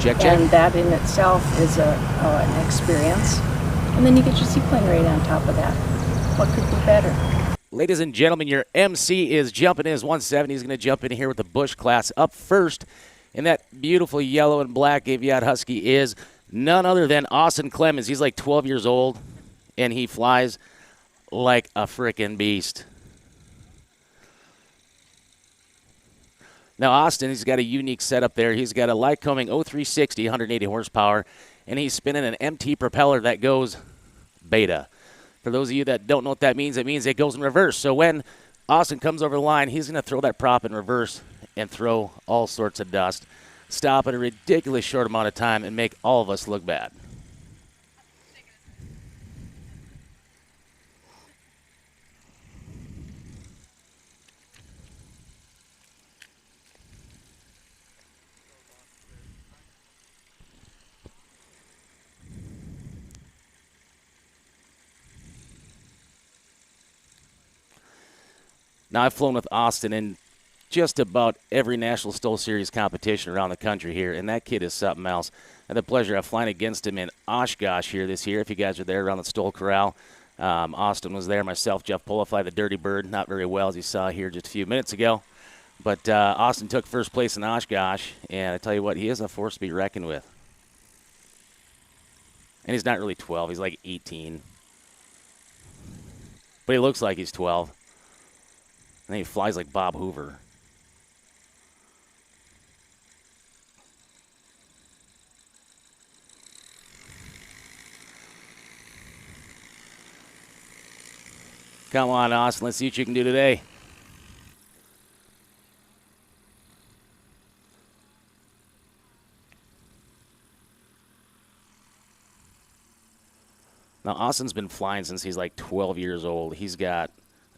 check. And that in itself is an experience. And then you get your seaplane rating on top of that. What could be better? Ladies and gentlemen, your MC is jumping in his 170. He's going to jump in here with the Bush class up first. And that beautiful yellow and black Aviat Husky is none other than Austin Clemens. He's like 12 years old, and he flies like a frickin' beast. Now, Austin, he's got a unique setup there. He's got a Lycoming 0360, 180 horsepower, and he's spinning an MT propeller that goes beta. For those of you that don't know what that means, it means it goes in reverse. So when Austin comes over the line, he's going to throw that prop in reverse and throw all sorts of dust, stop in a ridiculous short amount of time, and make all of us look bad. Now, I've flown with Austin in just about every National STOL Series competition around the country here, and that kid is something else. I had the pleasure of flying against him in Oshkosh here this year. If you guys are there around the STOL Corral, Austin was there. Myself, Jeff Pohl, fly the Dirty Bird, not very well, as you saw here just a few minutes ago. But Austin took first place in Oshkosh, and I tell you what, he is a force to be reckoned with. And he's not really 12. He's like 18. But he looks like he's 12. And he flies like Bob Hoover. Come on, Austin. Let's see what you can do today. Now, Austin's been flying since he's like 12 years old. He's got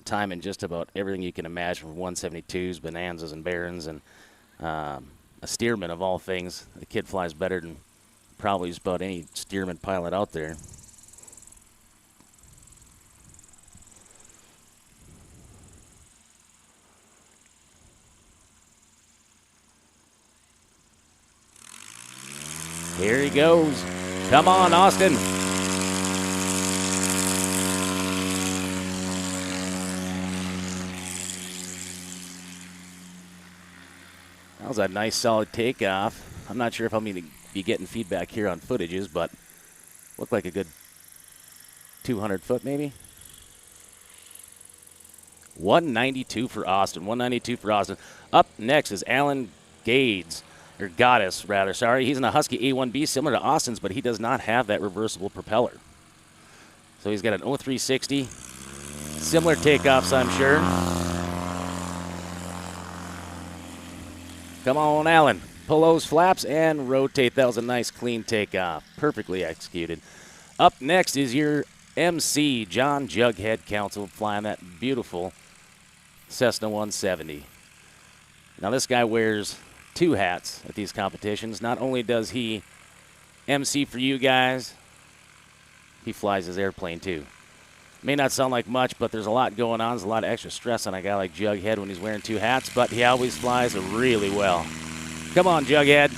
time in just about everything you can imagine, from 172s, Bonanzas, and Barons, and a steerman of all things. The kid flies better than probably just about any steerman pilot out there. Here he goes. Come on, Austin. That was a nice, solid takeoff. I'm not sure if I'm going to be getting feedback here on footages, but looked like a good 200 foot maybe. 192 for Austin. 192 for Austin. Up next is Alan Gades. Or Goddess, rather, sorry. He's in a Husky A1B, similar to Austin's, but he does not have that reversible propeller. So he's got an 0360. Similar takeoffs, I'm sure. Come on, Alan. Pull those flaps and rotate. That was a nice, clean takeoff. Perfectly executed. Up next is your MC, John Jughead Council, flying that beautiful Cessna 170. Now, this guy wears 2 hats at these competitions. Not only does he MC for you guys, he flies his airplane too. May not sound like much, but there's a lot going on. There's a lot of extra stress on a guy like Jughead when he's wearing 2 hats, but he always flies really well. Come on, Jughead.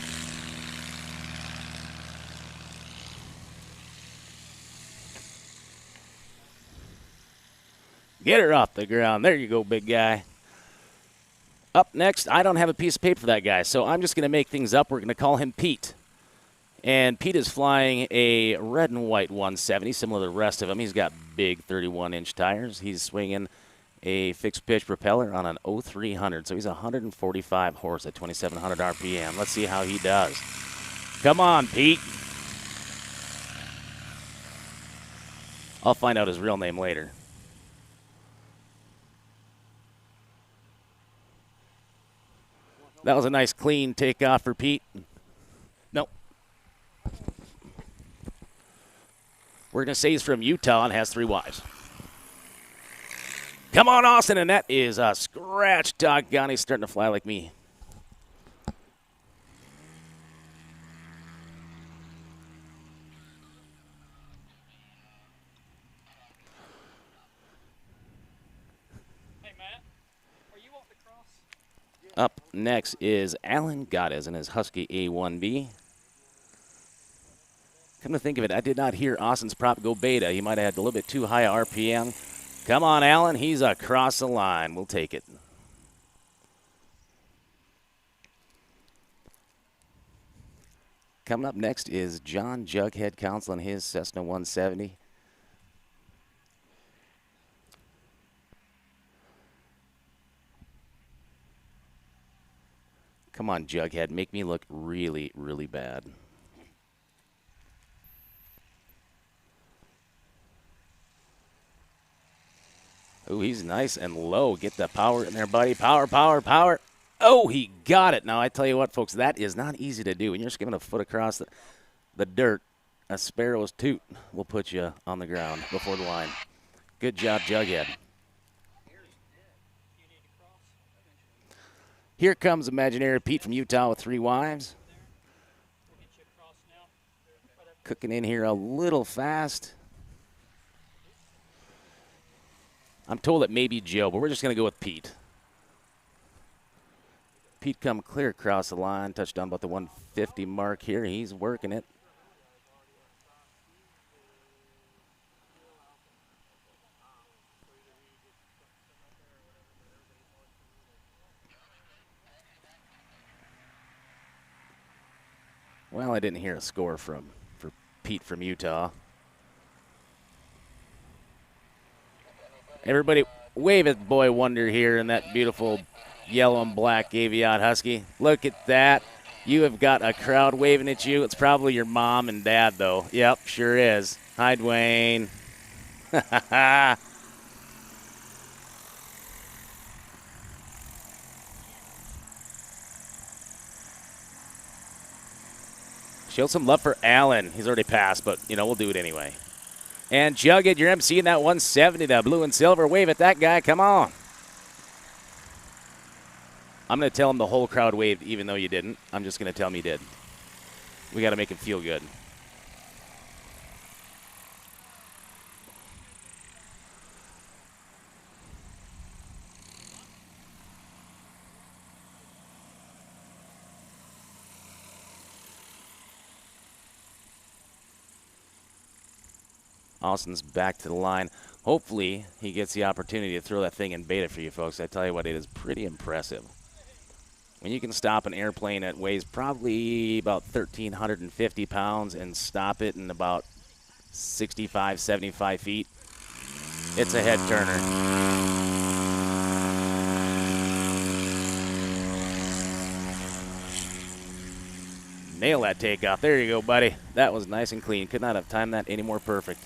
Get her off the ground. There you go, big guy. Up next, I don't have a piece of paper for that guy, so I'm just going to make things up. We're going to call him Pete. And Pete is flying a red and white 170, similar to the rest of them. He's got big 31-inch tires. He's swinging a fixed-pitch propeller on an 0300, so he's 145 horse at 2,700 RPM. Let's see how he does. Come on, Pete. I'll find out his real name later. That was a nice, clean takeoff for Pete. Nope. We're going to say he's from Utah and has 3 wives. Come on, Austin, and that is a scratch. Doggone, he's starting to fly like me. Up next is Alan Goddess in his Husky A1B. Come to think of it, I did not hear Austin's prop go beta. He might have had a little bit too high RPM. Come on, Alan. He's across the line. We'll take it. Coming up next is John Jughead Council in his Cessna 170. Come on, Jughead. Make me look really, really bad. Oh, he's nice and low. Get the power in there, buddy. Power, power, power. Oh, he got it. Now, I tell you what, folks, that is not easy to do. When you're just giving a foot across the dirt, a sparrow's toot will put you on the ground before the line. Good job, Jughead. Here comes Imaginary Pete from Utah with 3 wives. Cooking in here a little fast. I'm told it may be Joe, but we're just going to go with Pete. Pete come clear across the line, touched down about the 150 mark here. He's working it. Well, I didn't hear a score for Pete from Utah. Everybody wave at Boy Wonder here in that beautiful yellow and black Aviat Husky. Look at that. You have got a crowd waving at you. It's probably your mom and dad, though. Yep, sure is. Hi, Dwayne. Show some love for Allen. He's already passed, but, you know, we'll do it anyway. And Jughead, your MC in that 170, the blue and silver. Wave at that guy. Come on. I'm going to tell him the whole crowd waved, even though you didn't. I'm just going to tell him you did. We got to make him feel good. Austin's back to the line. Hopefully, he gets the opportunity to throw that thing in beta for you folks. I tell you what, it is pretty impressive. When you can stop an airplane that weighs probably about 1,350 pounds and stop it in about 65, 75 feet, it's a head turner. Nail that takeoff. There you go, buddy. That was nice and clean. Could not have timed that any more perfect.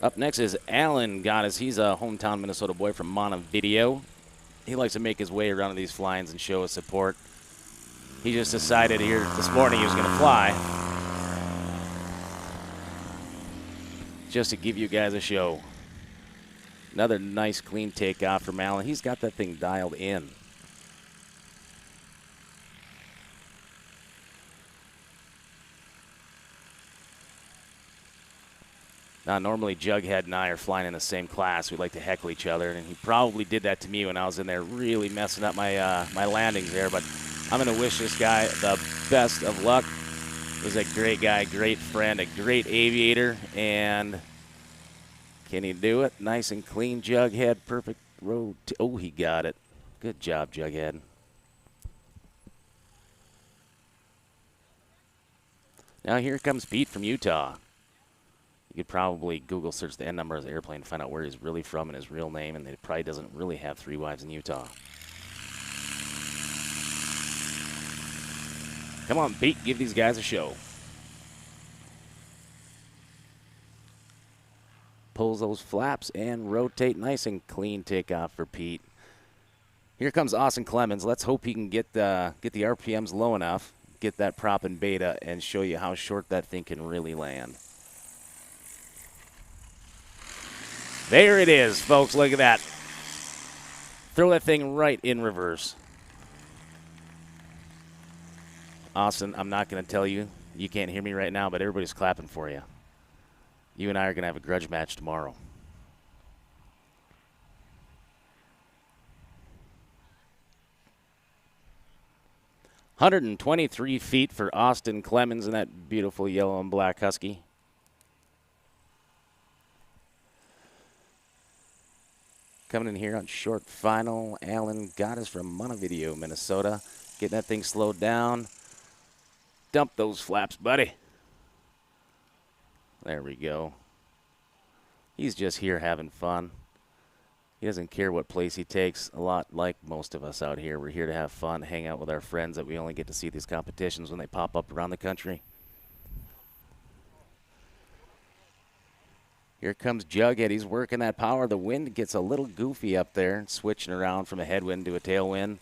Up next is Alan Goddess. He's a hometown Minnesota boy from Montevideo. He likes to make his way around to these fly-ins and show his support. He just decided here this morning he was going to fly just to give you guys a show. Another nice clean takeoff from Alan. He's got that thing dialed in. Now, normally Jughead and I are flying in the same class. We like to heckle each other, and he probably did that to me when I was in there really messing up my my landings there. But I'm going to wish this guy the best of luck. He's a great guy, great friend, a great aviator, and can he do it? Nice and clean, Jughead. Perfect road. Oh, he got it. Good job, Jughead. Now here comes Pete from Utah. You could probably Google search the N number of his airplane and find out where he's really from and his real name, and he probably doesn't really have 3 wives in Utah. Come on, Pete, give these guys a show. Pulls those flaps and rotate. Nice and clean takeoff for Pete. Here comes Austin Clemens. Let's hope he can get the RPMs low enough, get that prop in beta, and show you how short that thing can really land. There it is, folks. Look at that. Throw that thing right in reverse. Austin, I'm not going to tell you. You can't hear me right now, but everybody's clapping for you. You and I are going to have a grudge match tomorrow. $123 feet for Austin Clemens in that beautiful yellow and black Husky. Coming in here on short final, Alan Goddess from Montevideo, Minnesota. Getting that thing slowed down. Dump those flaps, buddy. There we go. He's just here having fun. He doesn't care what place he takes, a lot like most of us out here. We're here to have fun, hang out with our friends that we only get to see these competitions when they pop up around the country. Here comes Jughead. He's working that power. The wind gets a little goofy up there, switching around from a headwind to a tailwind.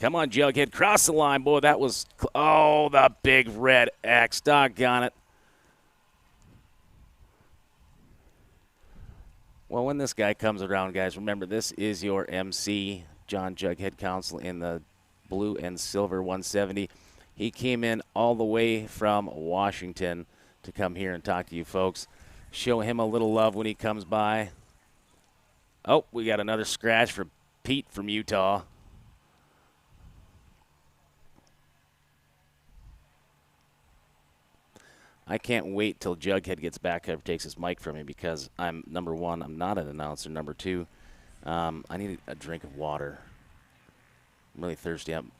Come on, Jughead. Cross the line. Boy, that was, oh, the big red X. Doggone it. Well, when this guy comes around, guys, remember this is your MC, John Jughead Council, in the blue and silver 170. He came in all the way from Washington to come here and talk to you folks. Show him a little love when he comes by. Oh, we got another scratch for Pete from Utah. I can't wait till Jughead gets back up, takes his mic from me, because I'm, number one, I'm not an announcer. Number two, I need a drink of water. I'm really thirsty. I'm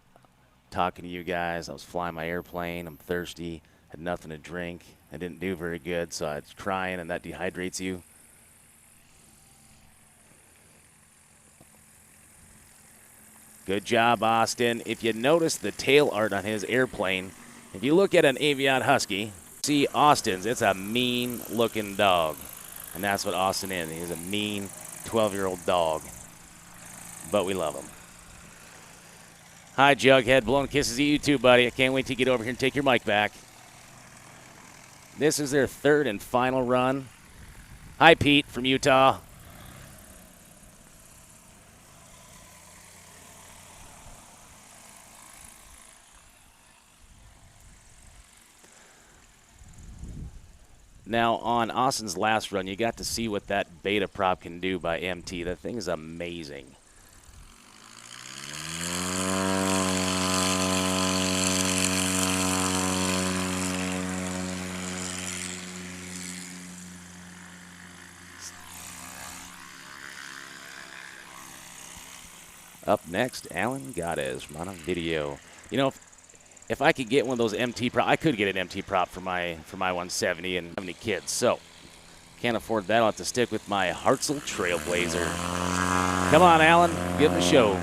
talking to you guys. I was flying my airplane. I'm thirsty. Had nothing to drink. I didn't do very good, so I was crying, and that dehydrates you. Good job, Austin. If you notice the tail art on his airplane, if you look at an Aviat Husky, see Austin's, it's a mean-looking dog. And that's what Austin is. He's a mean 12-year-old dog. but we love them. Hi, Jughead. Blowing kisses at you too, buddy. I can't wait to get over here and take your mic back. This is their third and final run. Hi, Pete from Utah. Now, on Austin's last run, you got to see what that beta prop can do by MT. That thing is amazing. Up next, Alan Gades from on a video. You know, if I could get one of those MT prop, I could get an MT prop for my 170 and 70 kids. So can't afford that. I'll have to stick with my Hartzell Trailblazer. Come on, Alan, give him a show.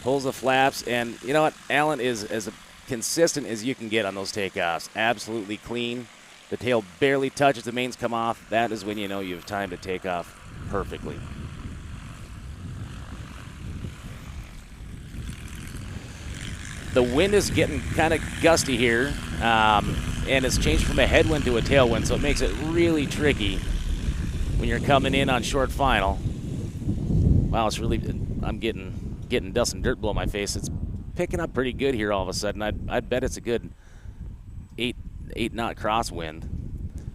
Pulls the flaps, and you know what? Alan is as consistent as you can get on those takeoffs. Absolutely clean. The tail barely touches, the mains come off. That is when you know you have time to take off perfectly. The wind is getting kind of gusty here, and it's changed from a headwind to a tailwind, so it makes it really tricky when you're coming in on short final. Wow, it's really, I'm getting dust and dirt below my face. It's picking up pretty good here all of a sudden. I'd bet it's a good 8 knot crosswind.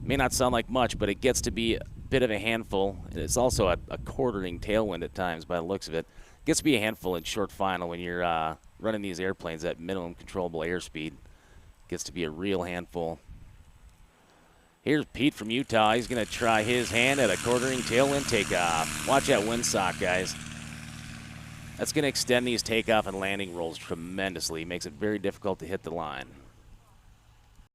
May not sound like much, but it gets to be a bit of a handful. It's also a quartering tailwind at times by the looks of it. It gets to be a handful in short final when you're running these airplanes at minimum controllable airspeed. Gets to be a real handful. Here's Pete from Utah. He's going to try his hand at a quartering tailwind takeoff. Watch that windsock, guys. That's going to extend these takeoff and landing rolls tremendously. Makes it very difficult to hit the line.